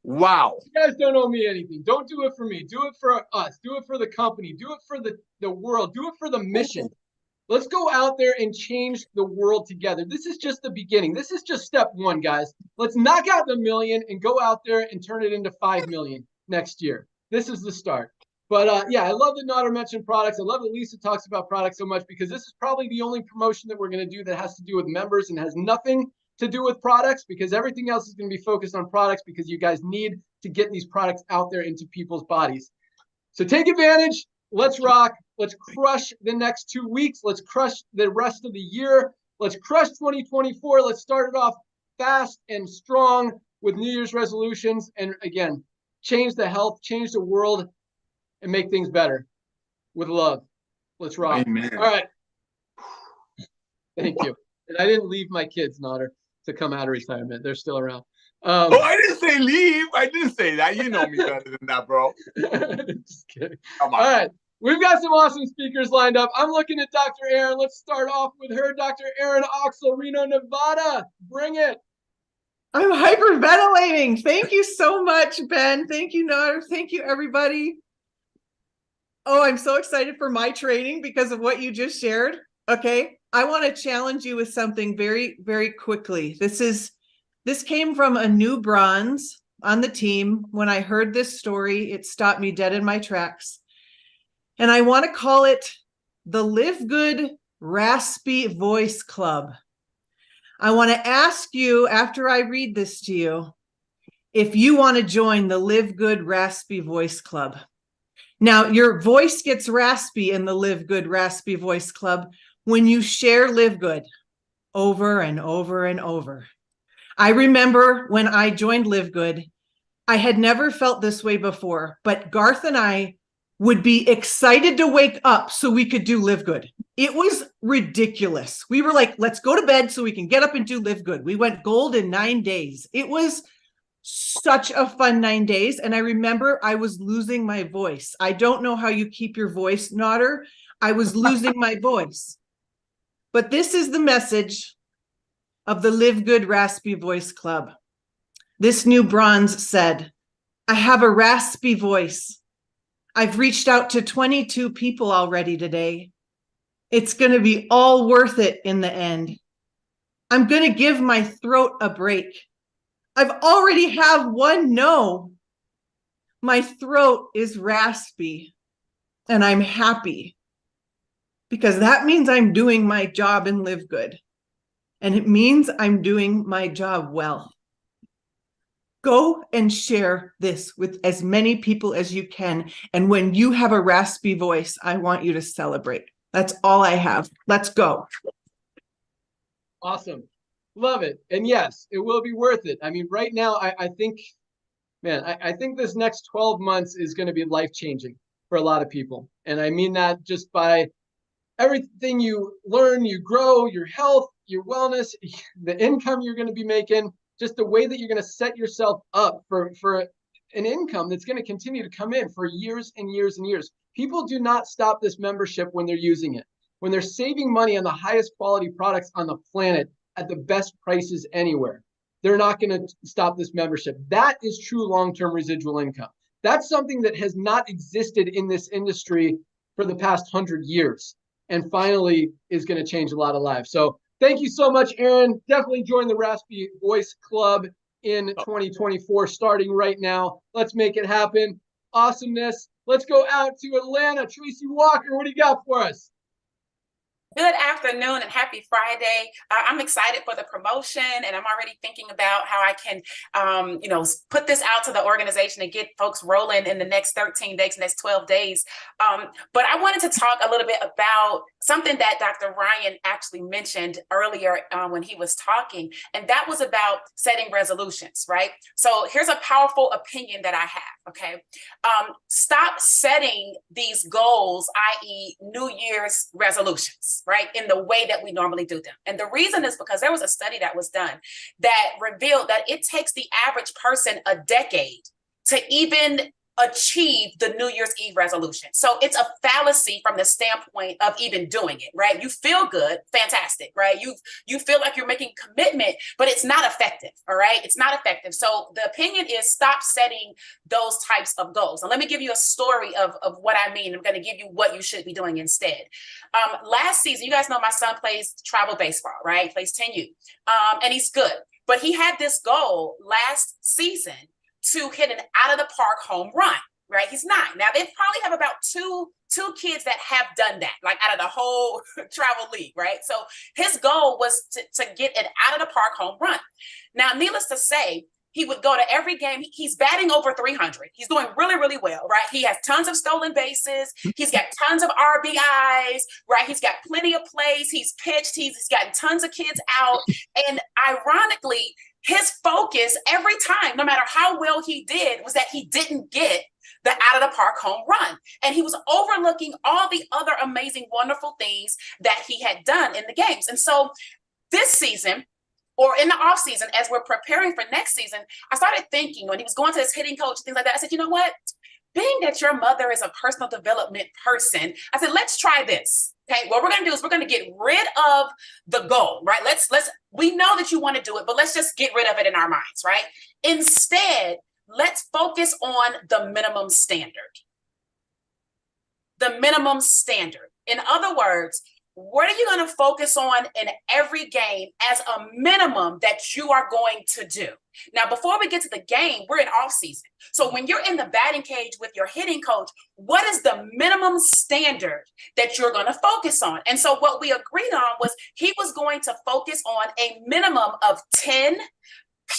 You guys don't owe me anything. Don't do it for me. Do it for us. Do it for the company. Do it for the world. Do it for the mission. Let's go out there and change the world together. This is just the beginning. This is just step 1, guys. Let's knock out the 1 million and go out there and turn it into 5 million next year. This is the start. But yeah, I love that Nader mentioned products. I love that Lisa talks about products so much, because this is probably the only promotion that we're going to do that has to do with members and has nothing to do with products, because everything else is going to be focused on products, because you guys need to get these products out there into people's bodies. So take advantage. Let's rock. Let's crush the next 2 weeks. Let's crush the rest of the year. Let's crush 2024. Let's start it off fast and strong with New Year's resolutions. And again, change the health, change the world, and make things better with love. Let's rock. Amen. All right. Thank you. And I didn't leave my kids, Nader, to come out of retirement. They're still around. I didn't say leave. I didn't say that. You know me better than that, bro. Just kidding. Come on. All right. We've got some awesome speakers lined up. I'm looking at Dr. Erin. Let's start off with her. Dr. Erin Oxel, Reno, Nevada. Bring it. I'm hyperventilating. Thank you so much, Ben. Thank you, Nader. Thank you, everybody. Oh, I'm so excited for my training because of what you just shared. Okay. I want to challenge you with something very, very quickly. This came from a new bronze on the team. When I heard this story, it stopped me dead in my tracks. And I want to call it the LiveGood Raspy Voice Club. I want to ask you, after I read this to you, if you want to join the LiveGood Raspy Voice Club. Now, your voice gets raspy in the LiveGood Raspy Voice Club when you share LiveGood over and over and over. I remember when I joined LiveGood, I had never felt this way before, but Garth and I would be excited to wake up so we could do LiveGood. It was ridiculous. We were like, let's go to bed so we can get up and do LiveGood. We went gold in 9 days. It was such a fun 9 days. And I remember I was losing my voice. I don't know how you keep your voice, Nodder. I was losing my voice. But this is the message of the Live Good Raspy Voice Club. This new bronze said, I have a raspy voice. I've reached out to 22 people already today. It's going to be all worth it in the end. I'm going to give my throat a break. I've already have one no. My throat is raspy and I'm happy because that means I'm doing my job and Live Good. And it means I'm doing my job well. Go and share this with as many people as you can. And when you have a raspy voice, I want you to celebrate. That's all I have. Let's go. Awesome. Love it. And yes, it will be worth it. I mean, right now, I think, man, I think this next 12 months is going to be life-changing for a lot of people. And I mean that just by everything you learn, you grow, your health, your wellness, the income you're going to be making, just the way that you're going to set yourself up for an income that's going to continue to come in for years and years and years. People do not stop this membership when they're using it. When they're saving money on the highest quality products on the planet at the best prices anywhere, they're not going to stop this membership. That is true long-term residual income. That's something that has not existed in this industry for the past 100 years and finally is going to change a lot of lives. So thank you so much, Aaron. Definitely join the Raspy Voice Club in 2024, starting right now. Let's make it happen. Awesomeness. Let's go out to Atlanta. Tracy Walker, what do you got for us? Good afternoon and happy Friday. I'm excited for the promotion and I'm already thinking about how I can, put this out to the organization and get folks rolling in the next 13 days, next 12 days. But I wanted to talk a little bit about something that Dr. Ryan actually mentioned earlier when he was talking, and that was about setting resolutions, right? So here's a powerful opinion that I have, okay? Stop setting these goals, i.e. New Year's resolutions, right, in the way that we normally do them. And the reason is because there was a study that was done that revealed that it takes the average person a decade to even achieve the New Year's Eve resolution. So it's a fallacy from the standpoint of even doing it, right? You feel good, fantastic, right? You feel like you're making commitment, but it's not effective, all right? It's not effective. So the opinion is stop setting those types of goals. And let me give you a story of what I mean. I'm going to give you what you should be doing instead. Last season, you guys know my son plays travel baseball, right? He plays 10U, and he's good. But he had this goal last season to hit an out of the park home run, right? He's 9. Now they probably have about two kids that have done that, like out of the whole travel league, right? So his goal was to get an out of the park home run. Now, needless to say, he would go to every game. He's batting over 300. He's doing really, really well, right? He has tons of stolen bases. He's got tons of RBIs, right? He's got plenty of plays. He's pitched. He's gotten tons of kids out. And ironically, his focus every time, no matter how well he did, was that he didn't get the out of the park home run. And he was overlooking all the other amazing, wonderful things that he had done in the games. And so this season, or in the off season, as we're preparing for next season, I started thinking when he was going to his hitting coach, things like that, I said, you know what? Being that your mother is a personal development person, I said, let's try this. Okay, what we're going to do is we're going to get rid of the goal, right? We know that you want to do it, but let's just get rid of it in our minds, right? Instead, let's focus on the minimum standard. The minimum standard. In other words, what are you going to focus on in every game as a minimum that you are going to do? Now, before we get to the game, we're in off season. So when you're in the batting cage with your hitting coach, what is the minimum standard that you're going to focus on? And so what we agreed on was he was going to focus on a minimum of 10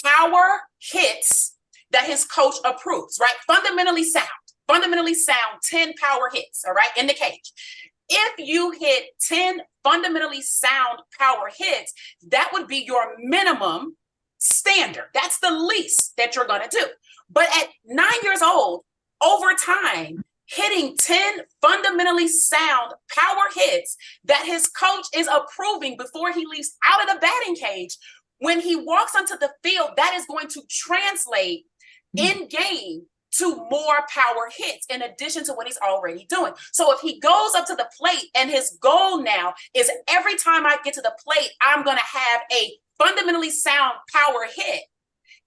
power hits that his coach approves, right? Fundamentally sound 10 power hits, all right, in the cage. If you hit 10 fundamentally sound power hits, that would be your minimum standard. That's the least that you're going to do. But at 9 years old, over time, hitting 10 fundamentally sound power hits that his coach is approving before he leaves out of the batting cage When he walks onto the field, that is going to translate in game to more power hits in addition to what he's already doing. So if he goes up to the plate and his goal now is every time I get to the plate, I'm going to have a fundamentally sound power hit.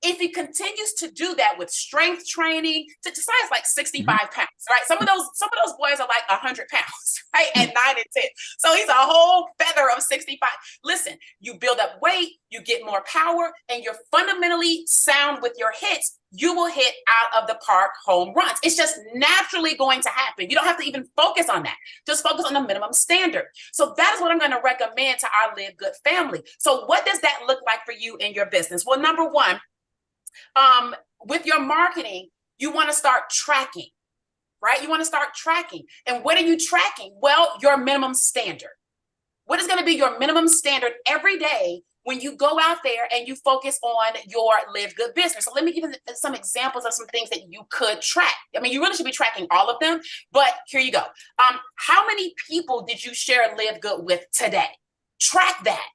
If he continues to do that with strength training, to size like 65 pounds, right? Some of those boys are like 100 pounds, right? At 9 and 10. So he's a whole feather of 65. Listen, you build up weight, you get more power, and you're fundamentally sound with your hits. You will hit out of the park home runs. It's just naturally going to happen. You don't have to even focus on that. Just focus on the minimum standard. So that is what I'm going to recommend to our Live Good family. So what does that look like for you in your business? Well, number one, with your marketing, you want to start tracking, right? You want to start tracking. And what are you tracking? Well, your minimum standard. What is going to be your minimum standard every day when you go out there and you focus on your Live Good business? So let me give you some examples of some things that you could track. I mean, you really should be tracking all of them, but here you go. How many people did you share Live Good with today? Track that.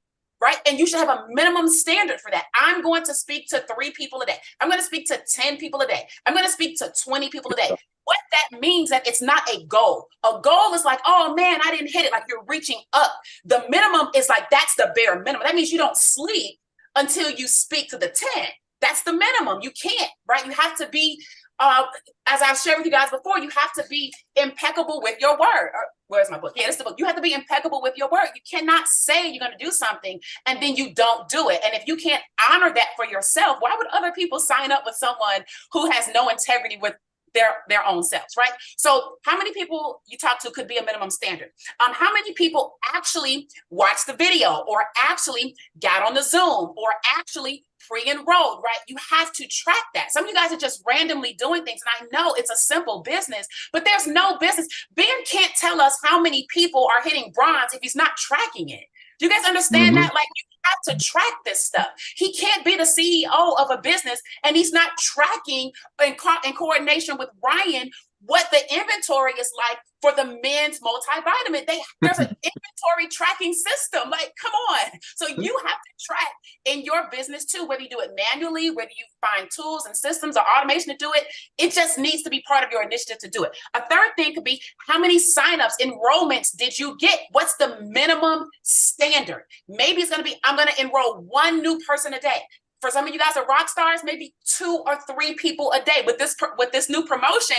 Right? And you should have a minimum standard for that. I'm going to speak to 3 people a day. I'm going to speak to 10 people a day. I'm going to speak to 20 people a day. What that means that it's not a goal. A goal is like, oh man, I didn't hit it. Like you're reaching up. The minimum is like, that's the bare minimum. That means you don't sleep until you speak to the 10. That's the minimum. You can't, right? You have to be, as I've shared with you guys before, you have to be impeccable with your word. Where's my book? Yeah, it's the book. You have to be impeccable with your word. You cannot say you're going to do something and then you don't do it. And if you can't honor that for yourself, why would other people sign up with someone who has no integrity with their own selves, right? So how many people you talk to could be a minimum standard? How many people actually watched the video or actually got on the Zoom or actually pre-enrolled, right? You have to track that. Some of you guys are just randomly doing things. And I know it's a simple business, but there's no business. Ben can't tell us how many people are hitting bronze if he's not tracking it. Do you guys understand that? Like you have to track this stuff. He can't be the CEO of a business and he's not tracking in coordination with Ryan what the inventory is like for the men's multivitamin. There's an inventory tracking system. Like, come on. So you have to track in your business too, whether you do it manually, whether you find tools and systems or automation to do it. It just needs to be part of your initiative to do it. A third thing could be how many signups, enrollments did you get? What's the minimum standard? Maybe it's going to be, I'm going to enroll 1 new person a day. For some of you guys are rock stars, maybe 2 or 3 people a day. With this new promotion,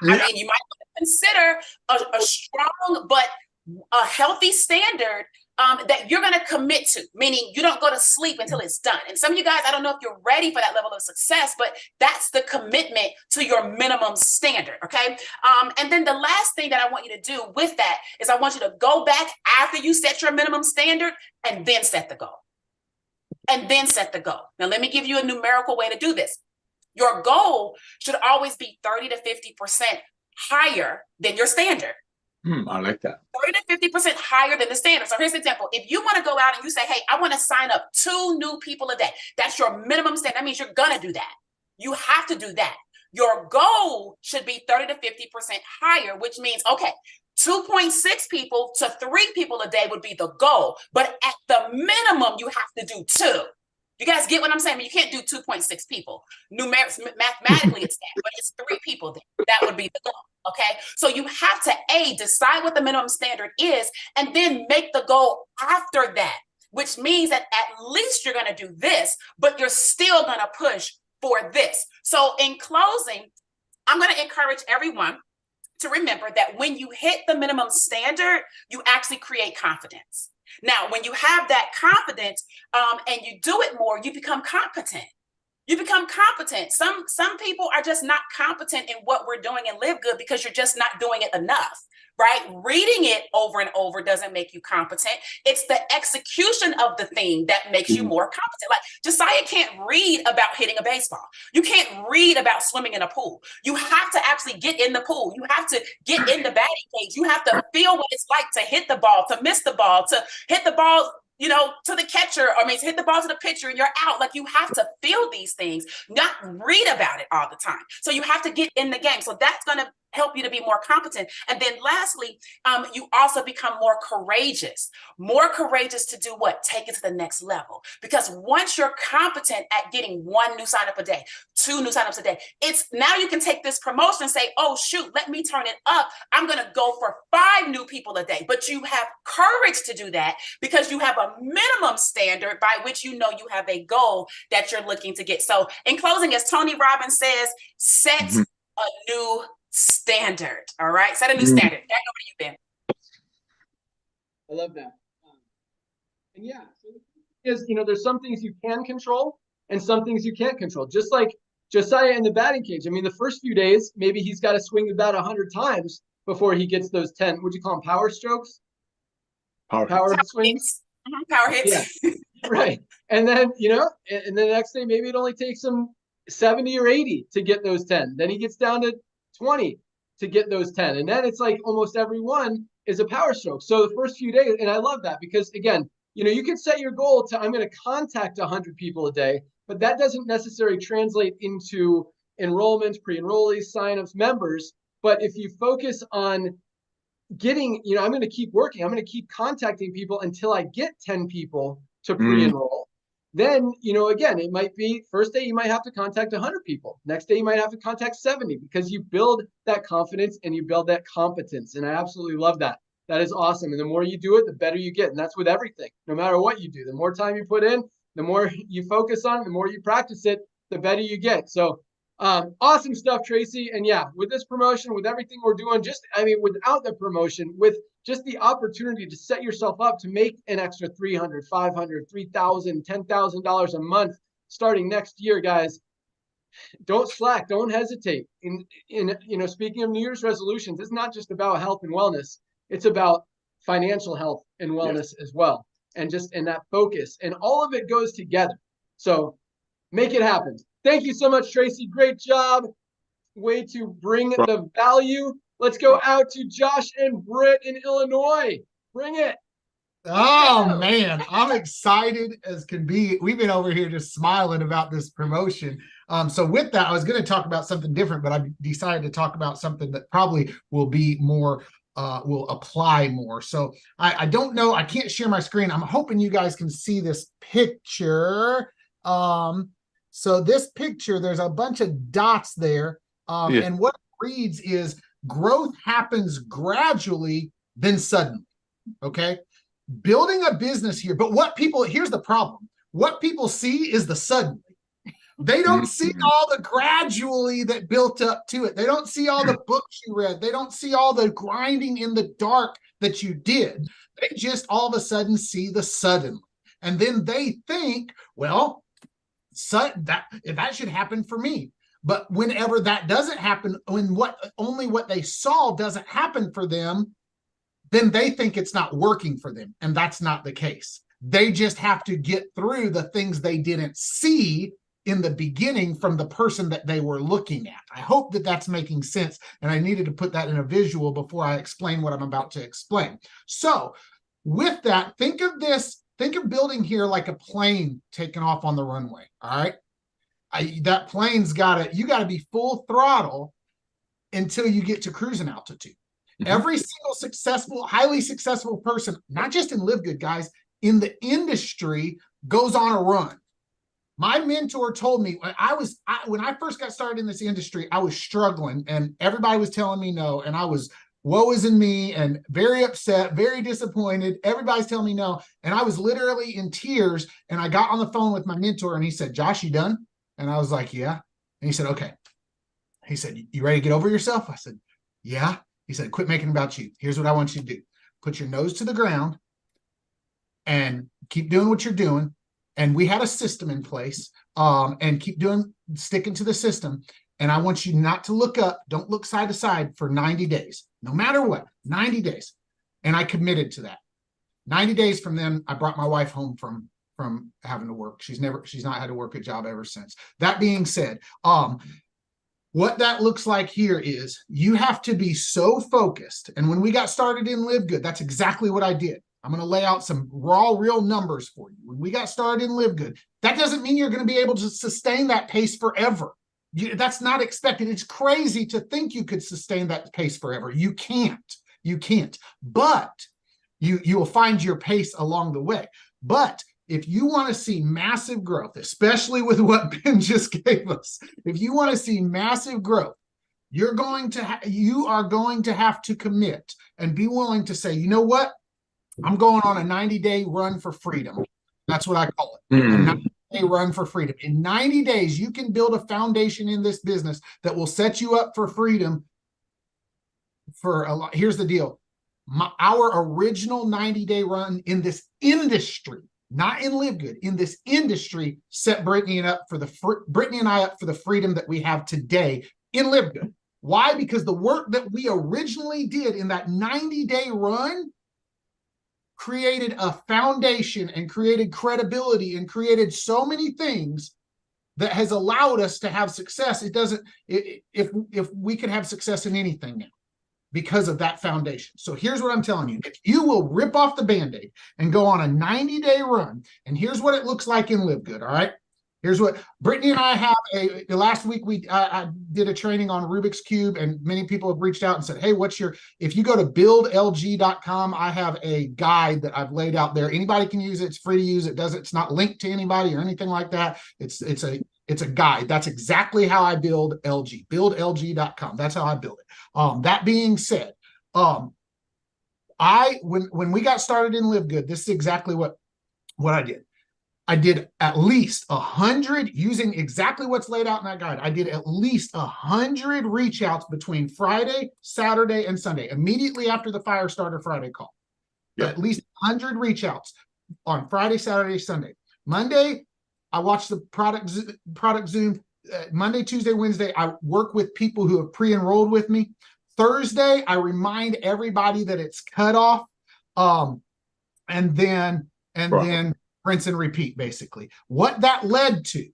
I mean, you might want to consider a strong but a healthy standard that you're going to commit to, meaning you don't go to sleep until it's done. And some of you guys, I don't know if you're ready for that level of success, but that's the commitment to your minimum standard, okay? And then the last thing that I want you to do with that is I want you to go back after you set your minimum standard and then set the goal. And then set the goal. Now, let me give you a numerical way to do this. Your goal should always be 30 to 50% higher than your standard. I like that. 30 to 50% higher than the standard. So here's an example. If you want to go out and you say, hey, I want to sign up 2 new people a day, that's your minimum standard. That means you're going to do that. You have to do that. Your goal should be 30 to 50% higher, which means, okay, 2.6 people to 3 people a day would be the goal. But at the minimum, you have to do 2. You guys get what I'm saying? You can't do 2.6 people. Mathematically, it's that, but it's 3 people there. That would be the goal. Okay. So you have to decide what the minimum standard is and then make the goal after that, which means that at least you're going to do this, but you're still going to push for this. So in closing, I'm going to encourage everyone to remember that when you hit the minimum standard, you actually create confidence. Now, when you have that confidence and you do it more, you become competent. You become competent. Some people are just not competent in what we're doing in Live Good because you're just not doing it enough, right? Reading it over and over doesn't make you competent. It's the execution of the thing that makes you more competent. Like Josiah can't read about hitting a baseball. You can't read about swimming in a pool. You have to actually get in the pool. You have to get in the batting cage. You have to feel what it's like to hit the ball, to miss the ball, to hit the ball to the catcher, to hit the ball to the pitcher, and you're out. Like, you have to feel these things, not read about it all the time. So you have to get in the game. So that's going to help you to be more competent. And then lastly, you also become more courageous to do what? Take it to the next level. Because once you're competent at getting 1 new sign up a day, 2 new signups a day, it's now you can take this promotion and say, oh, shoot, let me turn it up. I'm going to go for 5 new people a day. But you have courage to do that because you have a minimum standard by which you have a goal that you're looking to get. So in closing, as Tony Robbins says, set a new standard. All right. Set a new standard. Back over to you, Ben. I love that. And yeah, so is, there's some things you can control and some things you can't control. Just like Josiah in the batting cage. I mean, the first few days, maybe he's got to swing the bat 100 times before he gets those 10. Would you call them power strokes? Power swings. Power hits. Yeah. Right. And then, and then the next day, maybe it only takes him 70 or 80 to get those 10. Then he gets down to 20 to get those 10. And then it's like almost every one is a power stroke. So the first few days, and I love that because, again, you can set your goal to, I'm going to contact 100 people a day, but that doesn't necessarily translate into enrollments, pre-enrollees, signups, members. But if you focus on getting, I'm going to keep working, I'm going to keep contacting people until I get 10 people to pre-enroll. Then, again, it might be first day you might have to contact 100 people. Next day you might have to contact 70 because you build that confidence and you build that competence. And I absolutely love that. That is awesome. And the more you do it, the better you get. And that's with everything. No matter what you do, the more time you put in, the more you focus on it, the more you practice it, the better you get. So awesome stuff, Tracy. And yeah, with this promotion, with everything we're doing, without the promotion, with just the opportunity to set yourself up to make an extra $300, $500, $3,000, $10,000 a month starting next year, guys, don't slack, don't hesitate. Speaking of New Year's resolutions, it's not just about health and wellness. It's about financial health and wellness as well. And just in that focus, and all of it goes together. So make it happen. Thank you so much, Tracy. Great job. Way to bring the value. Let's go out to Josh and Britt in Illinois. Bring it. Oh, man, I'm excited as can be. We've been over here just smiling about this promotion. So with that, I was going to talk about something different, but I decided to talk about something that probably will be more, will apply more. So I don't know. I can't share my screen. I'm hoping you guys can see this picture. So this picture, there's a bunch of dots there. And what it reads is growth happens gradually, then suddenly. Okay. Building a business here. But here's the problem. What people see is the suddenly. They don't see all the gradually that built up to it. They don't see all the books you read. They don't see all the grinding in the dark that you did. They just all of a sudden see the suddenly. And then they think, well, that should happen for me. But whenever that doesn't happen, when only what they saw doesn't happen for them, then they think it's not working for them. And that's not the case. They just have to get through the things they didn't see in the beginning from the person that they were looking at. I hope that that's making sense. And I needed to put that in a visual before I explain what I'm about to explain. So with that, think of building here like a plane taking off on the runway. All right. That plane's you got to be full throttle until you get to cruising altitude. Every single highly successful person, not just in LiveGood, guys, in the industry goes on a run. My mentor told me when I first got started in this industry, I was struggling and everybody was telling me no. And I was woe is in me and very upset, very disappointed. Everybody's telling me no. And I was literally in tears. And I got on the phone with my mentor and he said, Josh, you done? And I was like, yeah. And he said, okay. He said, you ready to get over yourself? I said, yeah. He said, quit making it about you. Here's what I want you to do. Put your nose to the ground and keep doing what you're doing. And we had a system in place and sticking to the system. And I want you not to look up. Don't look side to side for 90 days, no matter what, 90 days. And I committed to that. 90 days from then, I brought my wife home from having to work. She's not had to work a job ever since. That being said, what that looks like here is you have to be so focused. And when we got started in LiveGood, that's exactly what I did. I'm going to lay out some raw, real numbers for you. When we got started in LiveGood, that doesn't mean you're going to be able to sustain that pace forever. That's not expected. It's crazy to think you could sustain that pace forever. You can't. You can't. But you will find your pace along the way. But if you want to see massive growth, especially with what Ben just gave us, if you want to see massive growth, you are going to have to commit and be willing to say, you know what? I'm going on a 90-day run for freedom. That's what I call it. A 90-day run for freedom. In 90 days, you can build a foundation in this business that will set you up for freedom for a lot. Here's the deal. Our original 90-day run in this industry, not in LiveGood, in this industry, set Brittany and I up for the freedom that we have today in LiveGood. Why? Because the work that we originally did in that 90-day run created a foundation and created credibility and created so many things that has allowed us to have success. If we could have success in anything now because of that foundation. So here's what I'm telling you. If you will rip off the Band-Aid and go on a 90-day run, and here's what it looks like in LiveGood, all right? Here's what Brittany and I have last week I did a training on Rubik's Cube, and many people have reached out and said, hey, if you go to buildlg.com, I have a guide that I've laid out there. Anybody can use it. It's free to use. It's not linked to anybody or anything like that. It's a guide. That's exactly how I build LG, buildlg.com. That's how I build it. That being said, when we got started in LiveGood, this is exactly what I did. I did at least 100, using exactly what's laid out in that guide. I did at least 100 reach outs between Friday, Saturday, and Sunday, immediately after the Firestarter Friday call. Yep. At least 100 reach outs on Friday, Saturday, Sunday. Monday, I watched the product Zoom. Monday, Tuesday, Wednesday, I work with people who have pre-enrolled with me. Thursday, I remind everybody that it's cut off. And then rinse and repeat, basically. What that led to,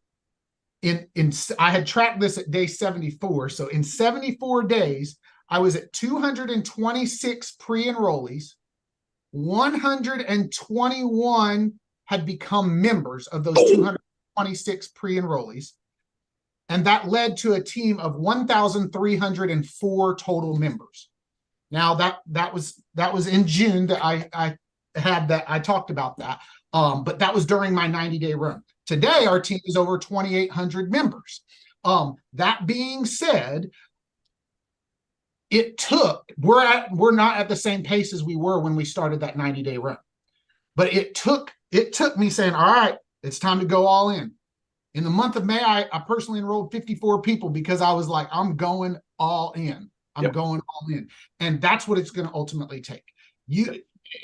I had tracked this at day 74. So in 74 days, I was at 226 pre-enrollees. 121 had become members of those 226 pre-enrollees. And that led to a team of 1,304 total members. Now that was in June that I talked about that. But that was during my 90-day run. Today, our team is over 2,800 members. That being said, we're not at the same pace as we were when we started that 90-day run. But it took me saying, all right, it's time to go all in. In the month of May, I personally enrolled 54 people because I was like, I'm going all in. I'm going all in. And that's what it's going to ultimately take.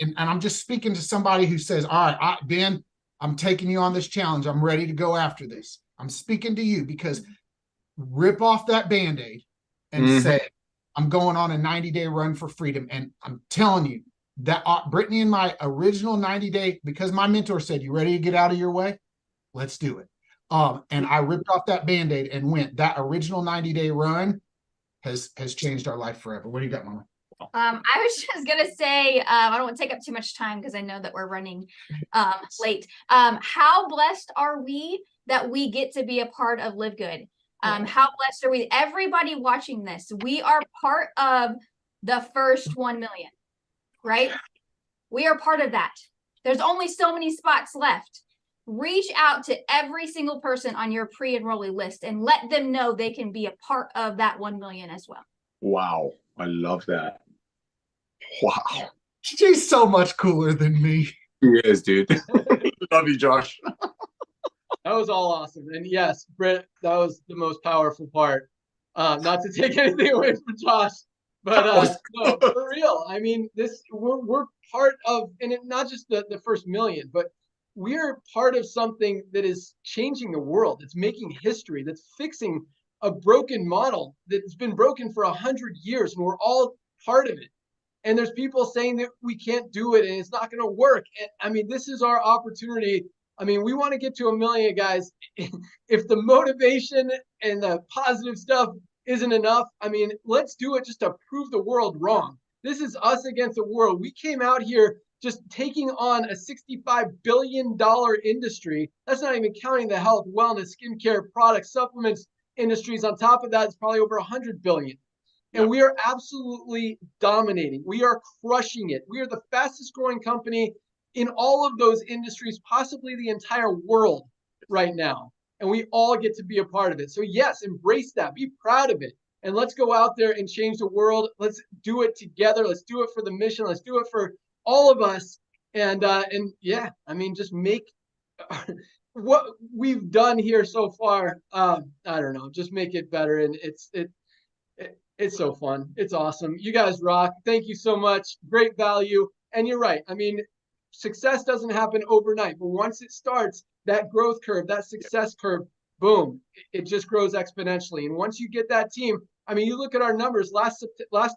And I'm just speaking to somebody who says, all right, Ben, I'm taking you on this challenge. I'm ready to go after this. I'm speaking to you because rip off that Band-Aid and say, I'm going on a 90-day run for freedom. And I'm telling you that Brittany and my original 90-day, because my mentor said, you ready to get out of your way? Let's do it. And I ripped off that Band-Aid and went. That original 90-day run has changed our life forever. What do you got, Mama? I was just gonna say, I don't want to take up too much time because I know that we're running late. How blessed are we that we get to be a part of LiveGood? How blessed are we? Everybody watching this, we are part of the first 1 million, right? We are part of that. There's only so many spots left. Reach out to every single person on your pre-enrollee list and let them know they can be a part of that 1 million as well. Wow, I love that. Wow. She's so much cooler than me. He is, dude. Love you, Josh. That was all awesome. And yes, Britt, that was the most powerful part. Not to take anything away from Josh, but no, for real. I mean, we're part of, and not just the first million, but we're part of something that is changing the world. It's making history. That's fixing a broken model that's been broken for 100 years, and we're all part of it. And there's people saying that we can't do it and it's not going to work. And I mean, this is our opportunity. I mean, we want to get to 1 million, guys. If the motivation and the positive stuff isn't enough, I mean, let's do it just to prove the world wrong. This is us against the world. We came out here just taking on a $65 billion industry. That's not even counting the health, wellness, skincare, products, supplements industries. On top of that, it's probably over 100 billion. And we are absolutely dominating. We are crushing it. We are the fastest growing company in all of those industries, possibly the entire world right now. And we all get to be a part of it. So yes, embrace that. Be proud of it. And let's go out there and change the world. Let's do it together. Let's do it for the mission. Let's do it for all of us. And yeah, I mean, just make what we've done here so far. I don't know, just make it better. And it's so fun. It's awesome. You guys rock. Thank you so much. Great value. And you're right. I mean, success doesn't happen overnight, but once it starts, that growth curve, that success curve, boom, it just grows exponentially. And once you get that team, I mean, you look at our numbers last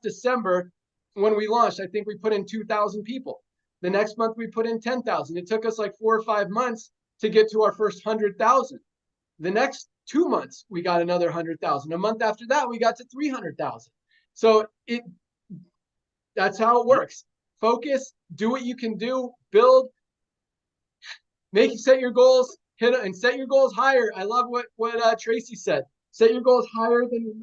December when we launched, I think we put in 2,000 people. The next month we put in 10,000. It took us like 4 or 5 months to get to our first 100,000. The next 2 months, we got another 100,000. A month after that, we got to 300,000. So that's how it works. Focus, do what you can do, build, set your goals, hit it, and set your goals higher. I love what Tracy said. Set your goals higher than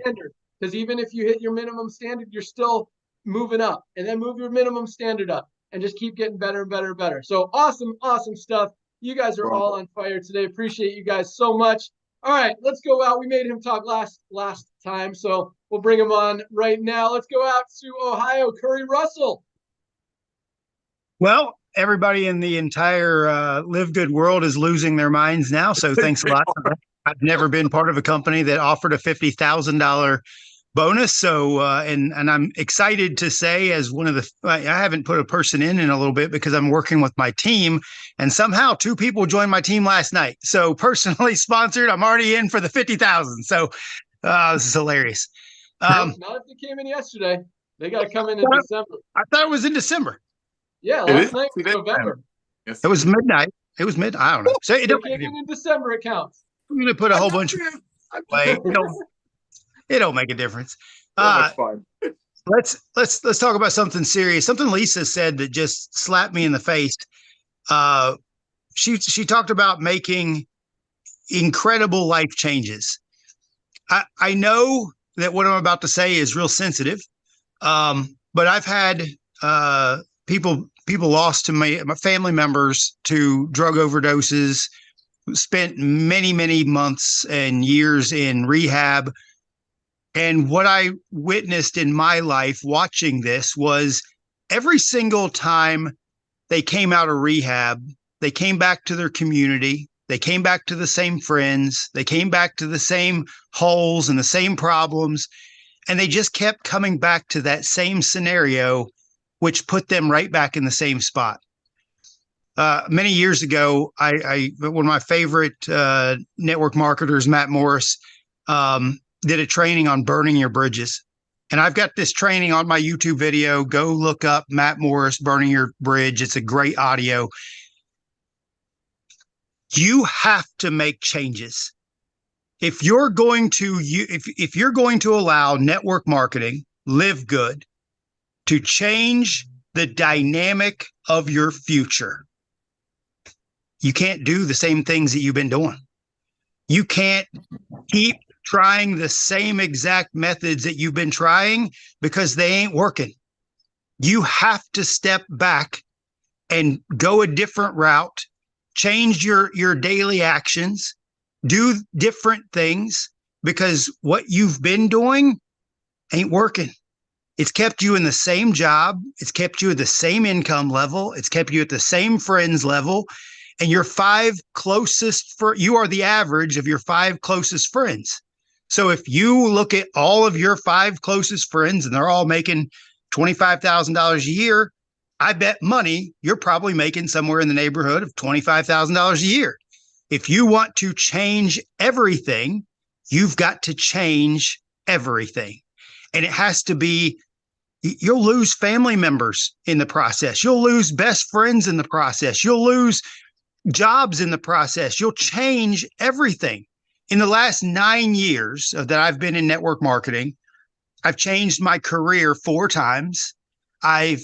standard. Because even if you hit your minimum standard, you're still moving up. And then move your minimum standard up and just keep getting better and better and better. So awesome, awesome stuff. You guys are all on fire today. Appreciate you guys so much. All right, let's go out. We made him talk last time, so we'll bring him on right now. Let's go out to Ohio. Curry Russell. Well, everybody in the entire LiveGood world is losing their minds now. So thanks a lot. I've never been part of a company that offered a $50,000 bonus. So, and I'm excited to say, as one of the, I haven't put a person in a little bit because I'm working with my team, and somehow 2 people joined my team last night. So personally sponsored, I'm already in for the 50,000. So this is hilarious. Not if they came in yesterday. They got to come in December. I thought it was in December. Yeah, last night was November. It was midnight. It was midnight. I don't know. So it don't came in December. It counts. I'm going to put a whole bunch of it don't make a difference. Let's talk about something serious. Something Lisa said that just slapped me in the face. She talked about making incredible life changes. I know that what I'm about to say is real sensitive, but I've had people lost to my family members to drug overdoses, spent many months and years in rehab. And what I witnessed in my life watching this was every single time they came out of rehab, they came back to their community, they came back to the same friends, they came back to the same holes and the same problems, and they just kept coming back to that same scenario, which put them right back in the same spot. Many years ago, one of my favorite network marketers, Matt Morris, did a training on burning your bridges. And I've got this training on my YouTube video. Go look up Matt Morris, Burning Your Bridge. It's a great audio. You have to make changes. If you're going to, if you're going to allow network marketing, LiveGood, to change the dynamic of your future, you can't do the same things that you've been doing. You can't keep trying the same exact methods that you've been trying because they ain't working. You have to step back and go a different route, change your daily actions, do different things, because what you've been doing ain't working. It's kept you in the same job. It's kept you at the same income level. It's kept you at the same friends level. And your 5 closest, you are the average of your 5 closest friends. So if you look at all of your 5 closest friends and they're all making $25,000 a year, I bet money you're probably making somewhere in the neighborhood of $25,000 a year. If you want to change everything, you've got to change everything. And it has to be, you'll lose family members in the process. You'll lose best friends in the process. You'll lose jobs in the process. You'll change everything. In the last 9 years that I've been in network marketing, I've changed my career 4 times. I've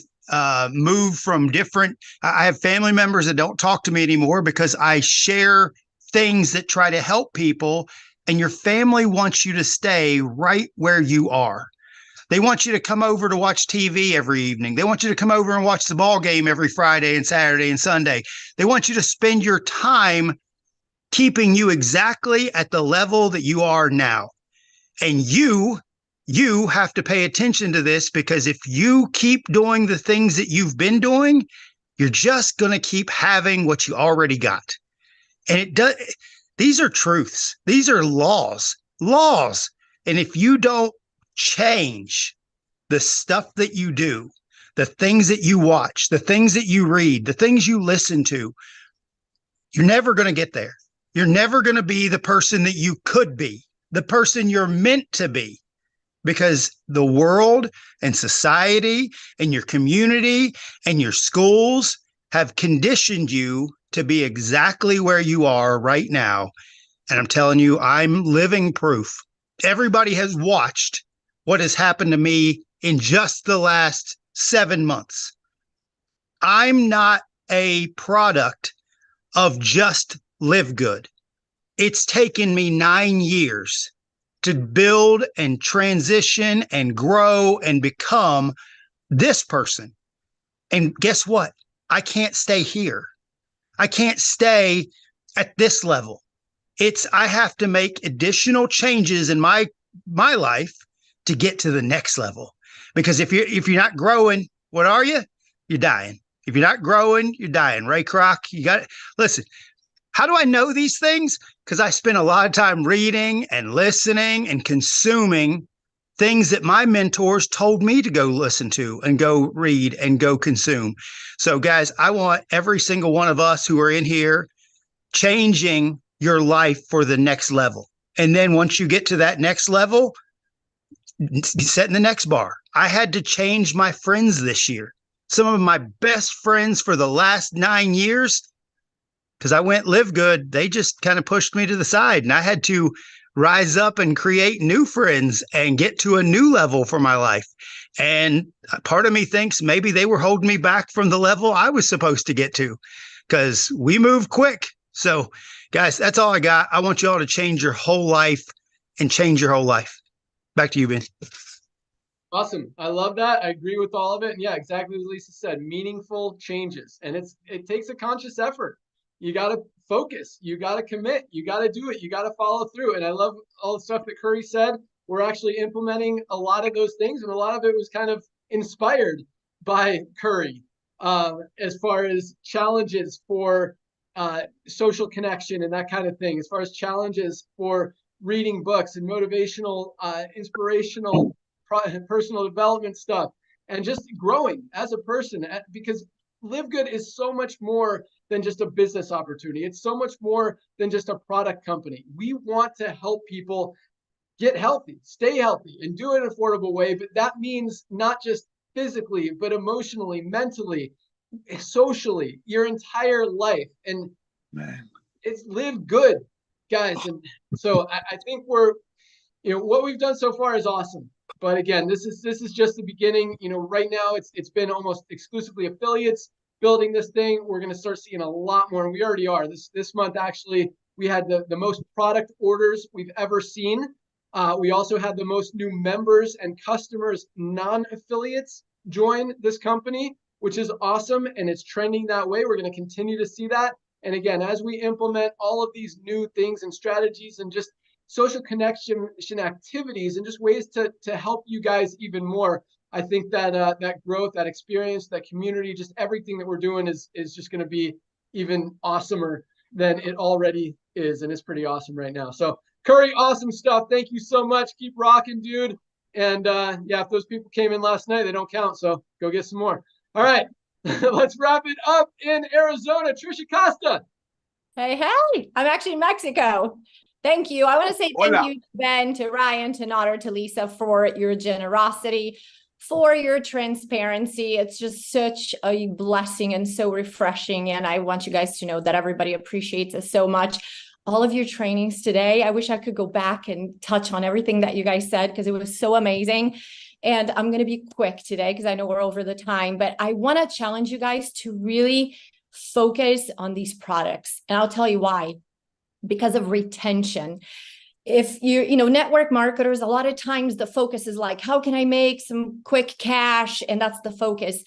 moved from different. I have family members that don't talk to me anymore because I share things that try to help people, and your family wants you to stay right where you are. They want you to come over to watch TV every evening. They want you to come over and watch the ball game every Friday and Saturday and Sunday. They want you to spend your time keeping you exactly at the level that you are now. And you have to pay attention to this, because if you keep doing the things that you've been doing, you're just going to keep having what you already got. And it does. These are truths. These are laws. And if you don't change the stuff that you do, the things that you watch, the things that you read, the things you listen to, you're never going to get there. You're never going to be the person that you could be, the person you're meant to be, because the world and society and your community and your schools have conditioned you to be exactly where you are right now. And I'm telling you, I'm living proof. Everybody has watched what has happened to me in just the last 7 months. I'm not a product of just LiveGood. It's taken me 9 years to build and transition and grow and become this person. And guess what? I can't stay here. I can't stay at this level. I have to make additional changes in my life to get to the next level. Because if you're not growing, what are you? You're dying. If you're not growing, you're dying. Ray Kroc, listen, how do I know these things? Because I spent a lot of time reading and listening and consuming things that my mentors told me to go listen to and go read and go consume. So guys, I want every single one of us who are in here changing your life for the next level. And then once you get to that next level, setting the next bar. I had to change my friends this year. Some of my best friends for the last 9 years, because I went LiveGood, they just kind of pushed me to the side, and I had to rise up and create new friends and get to a new level for my life. And part of me thinks maybe they were holding me back from the level I was supposed to get to, because we move quick. So guys, that's all I got. I want you all to change your whole life and change your whole life. Back to you, Ben. Awesome. I love that. I agree with all of it. And yeah, exactly as Lisa said, meaningful changes. And it takes a conscious effort. You got to focus. You got to commit. You got to do it. You got to follow through. And I love all the stuff that Curry said. We're actually implementing a lot of those things. And a lot of it was kind of inspired by Curry as far as challenges for social connection and that kind of thing, as far as challenges for reading books and motivational, inspirational, personal development stuff, and just growing as a person, because LiveGood is so much more than just a business opportunity. It's so much more than just a product company. We want to help people get healthy, stay healthy, and do it in an affordable way. But that means not just physically, but emotionally, mentally, socially, your entire life. And it's LiveGood, guys. And so I think what we've done so far is awesome. But again, this is just the beginning. Right now it's been almost exclusively affiliates building this thing. We're going to start seeing a lot more, and we already are. This month, actually, we had the most product orders we've ever seen. We also had the most new members and customers, non-affiliates, join this company, which is awesome, and it's trending that way. We're going to continue to see that. And again, as we implement all of these new things and strategies and just social connection activities and just ways to help you guys even more, I think that that growth, that experience, that community, just everything that we're doing is just going to be even awesomer than it already is. And it's pretty awesome right now. So Curry, awesome stuff. Thank you so much. Keep rocking, dude. And yeah, if those people came in last night, they don't count. So go get some more. All right, let's wrap it up in Arizona. Trisha Costa. Hey, I'm actually in Mexico. Thank you. I want to say thank you to Ben, to Ryan, to Nader, to Lisa for your generosity, for your transparency. It's just such a blessing and so refreshing. And I want you guys to know that everybody appreciates us so much. All of your trainings today, I wish I could go back and touch on everything that you guys said, because it was so amazing. And I'm going to be quick today because I know we're over the time, but I want to challenge you guys to really focus on these products. And I'll tell you why. Because of retention. If network marketers, a lot of times the focus is like, how can I make some quick cash? And that's the focus.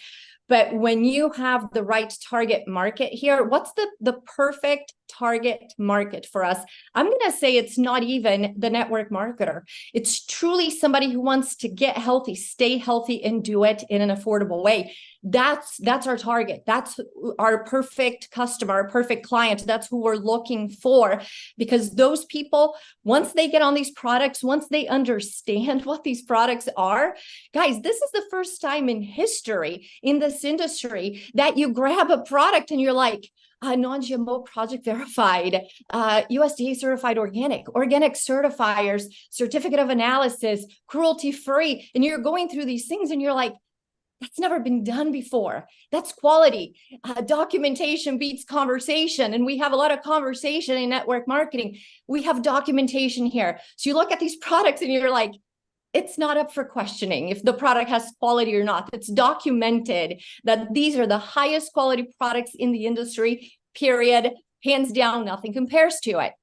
But when you have the right target market here, what's the perfect target market for us? I'm going to say it's not even the network marketer. It's truly somebody who wants to get healthy, stay healthy, and do it in an affordable way. That's our target. That's our perfect customer, our perfect client. That's who we're looking for, because those people, once they get on these products, once they understand what these products are, guys, this is the first time in history in this industry that you grab a product and you're like, non-GMO project verified, USDA certified organic certifiers, certificate of analysis, cruelty free. And you're going through these things and you're like, that's never been done before. That's quality. Documentation beats conversation. And we have a lot of conversation in network marketing. We have documentation here. So you look at these products and you're like, it's not up for questioning if the product has quality or not. It's documented that these are the highest quality products in the industry, period. Hands down, nothing compares to it.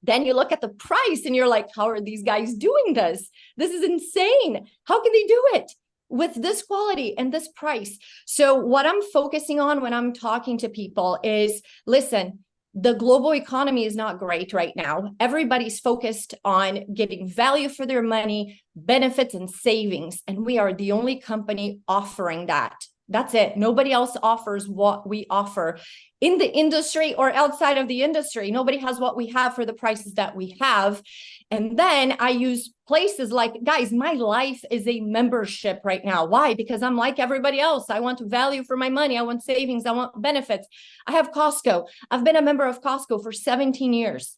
Then you look at the price and you're like, how are these guys doing this? This is insane. How can they do it with this quality and this price? So what I'm focusing on when I'm talking to people is, listen, the global economy is not great right now. Everybody's focused on getting value for their money, benefits, and savings. And we are the only company offering that. That's it. Nobody else offers what we offer in the industry or outside of the industry. Nobody has what we have for the prices that we have. And then I use places like, guys, my life is a membership right now. Why? Because I'm like everybody else. I want value for my money. I want savings. I want benefits. I have Costco. I've been a member of Costco for 17 years.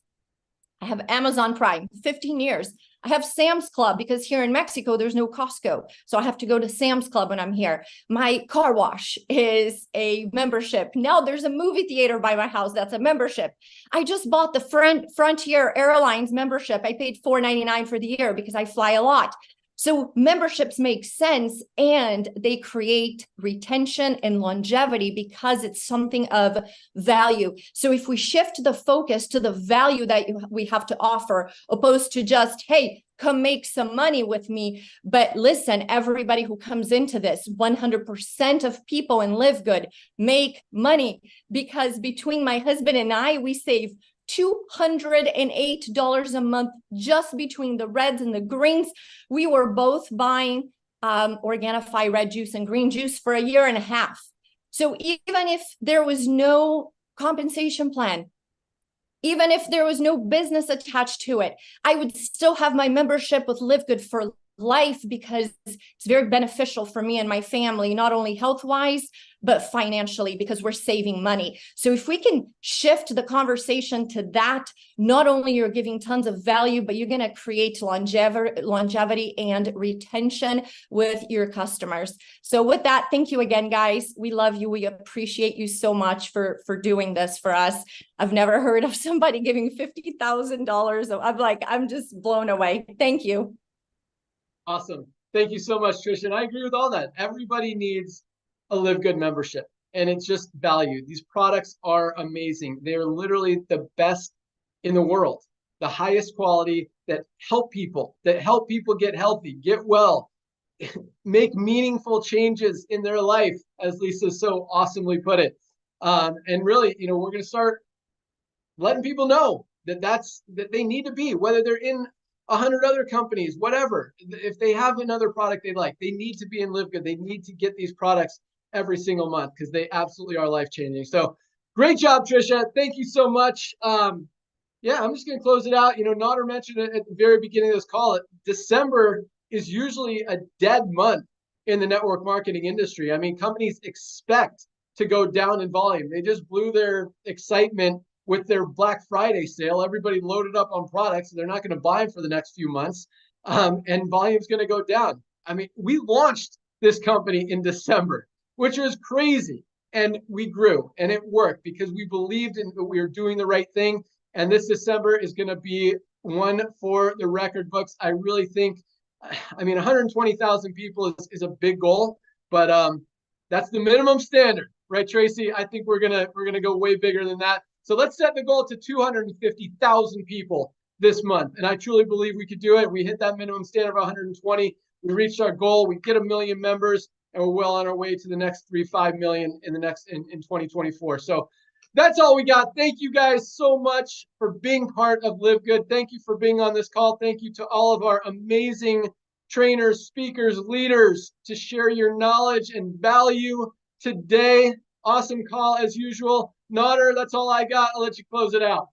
I have Amazon Prime, 15 years. I have Sam's Club because here in Mexico, there's no Costco. So I have to go to Sam's Club when I'm here. My car wash is a membership. Now there's a movie theater by my house. That's a membership. I just bought the Frontier Airlines membership. I paid $4.99 for the year because I fly a lot. So memberships make sense and they create retention and longevity because it's something of value. So if we shift the focus to the value that we have to offer, opposed to just, hey, come make some money with me. But listen, everybody who comes into this, 100% of people in LiveGood make money, because between my husband and I, we save $208 a month just between the reds and the greens. We were both buying Organifi red juice and green juice for a year and a half. So even if there was no compensation plan, even if there was no business attached to it, I would still have my membership with LiveGood for life, because it's very beneficial for me and my family, not only health-wise, but financially, because we're saving money. So if we can shift the conversation to that, not only you're giving tons of value, but you're going to create longevity and retention with your customers. So with that, thank you again, guys. We love you. We appreciate you so much for doing this for us. I've never heard of somebody giving $50,000. I'm just blown away. Thank you. Awesome. Thank you so much, Tricia. And I agree with all that. Everybody needs a LiveGood membership, and it's just value. These products are amazing. They're literally the best in the world, the highest quality, that help people get healthy, get well, make meaningful changes in their life, as Lisa so awesomely put it. And really, we're going to start letting people know that they need to be, whether they're in 100 other companies, whatever. If they have another product they like, they need to be in LiveGood. They need to get these products every single month because they absolutely are life-changing. So great job, Tricia. Thank you so much. Yeah, I'm just going to close it out. Nader mentioned it at the very beginning of this call. December is usually a dead month in the network marketing industry. I mean, companies expect to go down in volume. They just blew their excitement with their Black Friday sale. Everybody loaded up on products, and they're not going to buy them for the next few months. And volume's going to go down. I mean, we launched this company in December, which was crazy. And we grew, and it worked because we believed in that we were doing the right thing. And this December is going to be one for the record books. I really think I mean, 120,000 people is a big goal, but that's the minimum standard, right, Tracy? I think we're gonna go way bigger than that. So let's set the goal to 250,000 people this month, and I truly believe we could do it. We hit that minimum standard of 120. We reached our goal. We get 1 million members, and we're well on our way to the next 5 million in 2024. So that's all we got. Thank you guys so much for being part of Live Good. Thank you for being on this call. Thank you to all of our amazing trainers, speakers, leaders to share your knowledge and value today. Awesome call as usual. Nodder, that's all I got. I'll let you close it out.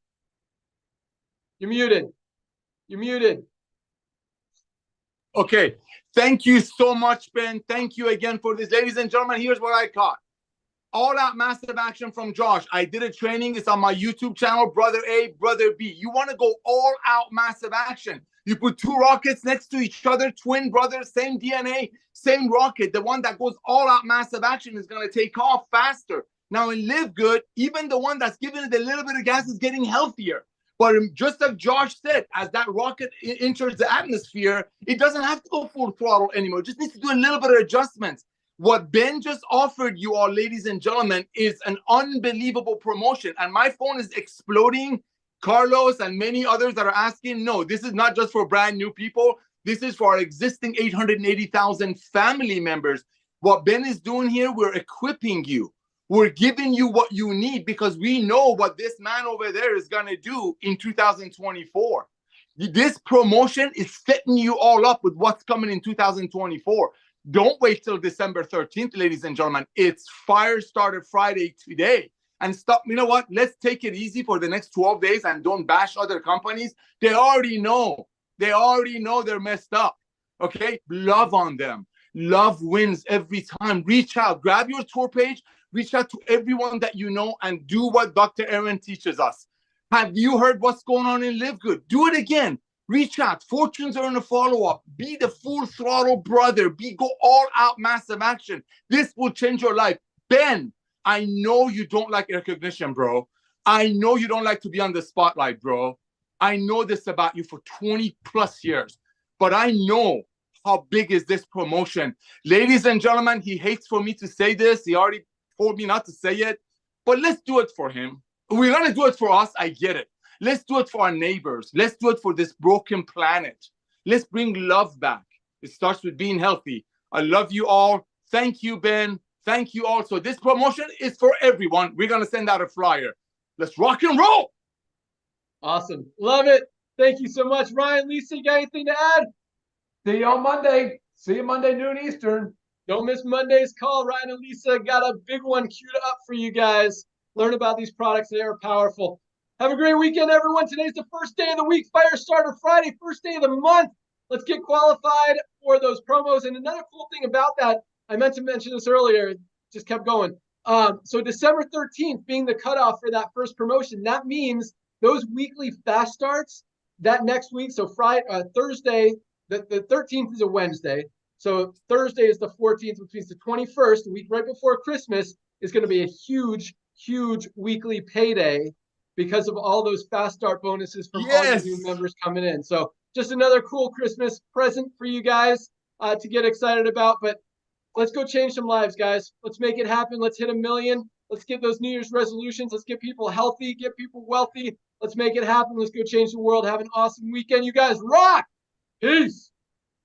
You're muted. You're muted. Okay. Thank you so much, Ben. Thank you again for this. Ladies and gentlemen, here's what I caught. All out massive action from Josh. I did a training. It's on my YouTube channel, Brother A, Brother B. You want to go all out massive action. You put two rockets next to each other, twin brothers, same DNA, same rocket. The one that goes all out massive action is going to take off faster. Now in Live Good, even the one that's giving it a little bit of gas is getting healthier. But just like Josh said, as that rocket enters the atmosphere, it doesn't have to go full throttle anymore. It just needs to do a little bit of adjustments. What Ben just offered you all, ladies and gentlemen, is an unbelievable promotion. And my phone is exploding. Carlos and many others that are asking, no, this is not just for brand new people. This is for our existing 880,000 family members. What Ben is doing here, we're equipping you. We're giving you what you need because we know what this man over there is going to do in 2024. This promotion is setting you all up with what's coming in 2024. Don't wait till December 13th, ladies and gentlemen. It's Fire Starter Friday today. And stop, you know what? Let's take it easy for the next 12 days and don't bash other companies. They already know. They already know they're messed up. Okay? Love on them. Love wins every time. Reach out. Grab your tour page. Reach out to everyone that you know and do what Dr. Aaron teaches us. Have you heard what's going on in Live Good? Do it again. Reach out. Fortunes are in a follow-up. Be the full throttle brother. Go all out massive action. This will change your life. Ben, I know you don't like recognition, bro. I know you don't like to be on the spotlight, bro. I know this about you for 20 plus years, but I know how big is this promotion. Ladies and gentlemen, he hates for me to say this. He already told me not to say it, but let's do it for him. We're going to do it for us. I get it. Let's do it for our neighbors. Let's do it for this broken planet. Let's bring love back. It starts with being healthy. I love you all. Thank you, Ben. Thank you all. So this promotion is for everyone. We're going to send out a flyer. Let's rock and roll. Awesome. Love it. Thank you so much. Ryan, Lisa, you got anything to add? See you on Monday. See you Monday, noon Eastern. Don't miss Monday's call. Ryan and Lisa got a big one queued up for you guys. Learn about these products. They are powerful. Have a great weekend, everyone. Today's the first day of the week, Fire Starter Friday, first day of the month. Let's get qualified for those promos. And another cool thing about that, I meant to mention this earlier, just kept going. So December 13th being the cutoff for that first promotion, that means those weekly fast starts that next week. So Thursday, the 13th is a Wednesday. So Thursday is the 14th, which means the 21st, the week right before Christmas, is going to be a huge, huge weekly payday because of all those fast start bonuses from all your new members coming in. So just another cool Christmas present for you guys to get excited about. But let's go change some lives, guys. Let's make it happen. Let's hit 1 million. Let's get those New Year's resolutions. Let's get people healthy, get people wealthy. Let's make it happen. Let's go change the world. Have an awesome weekend. You guys rock. Peace.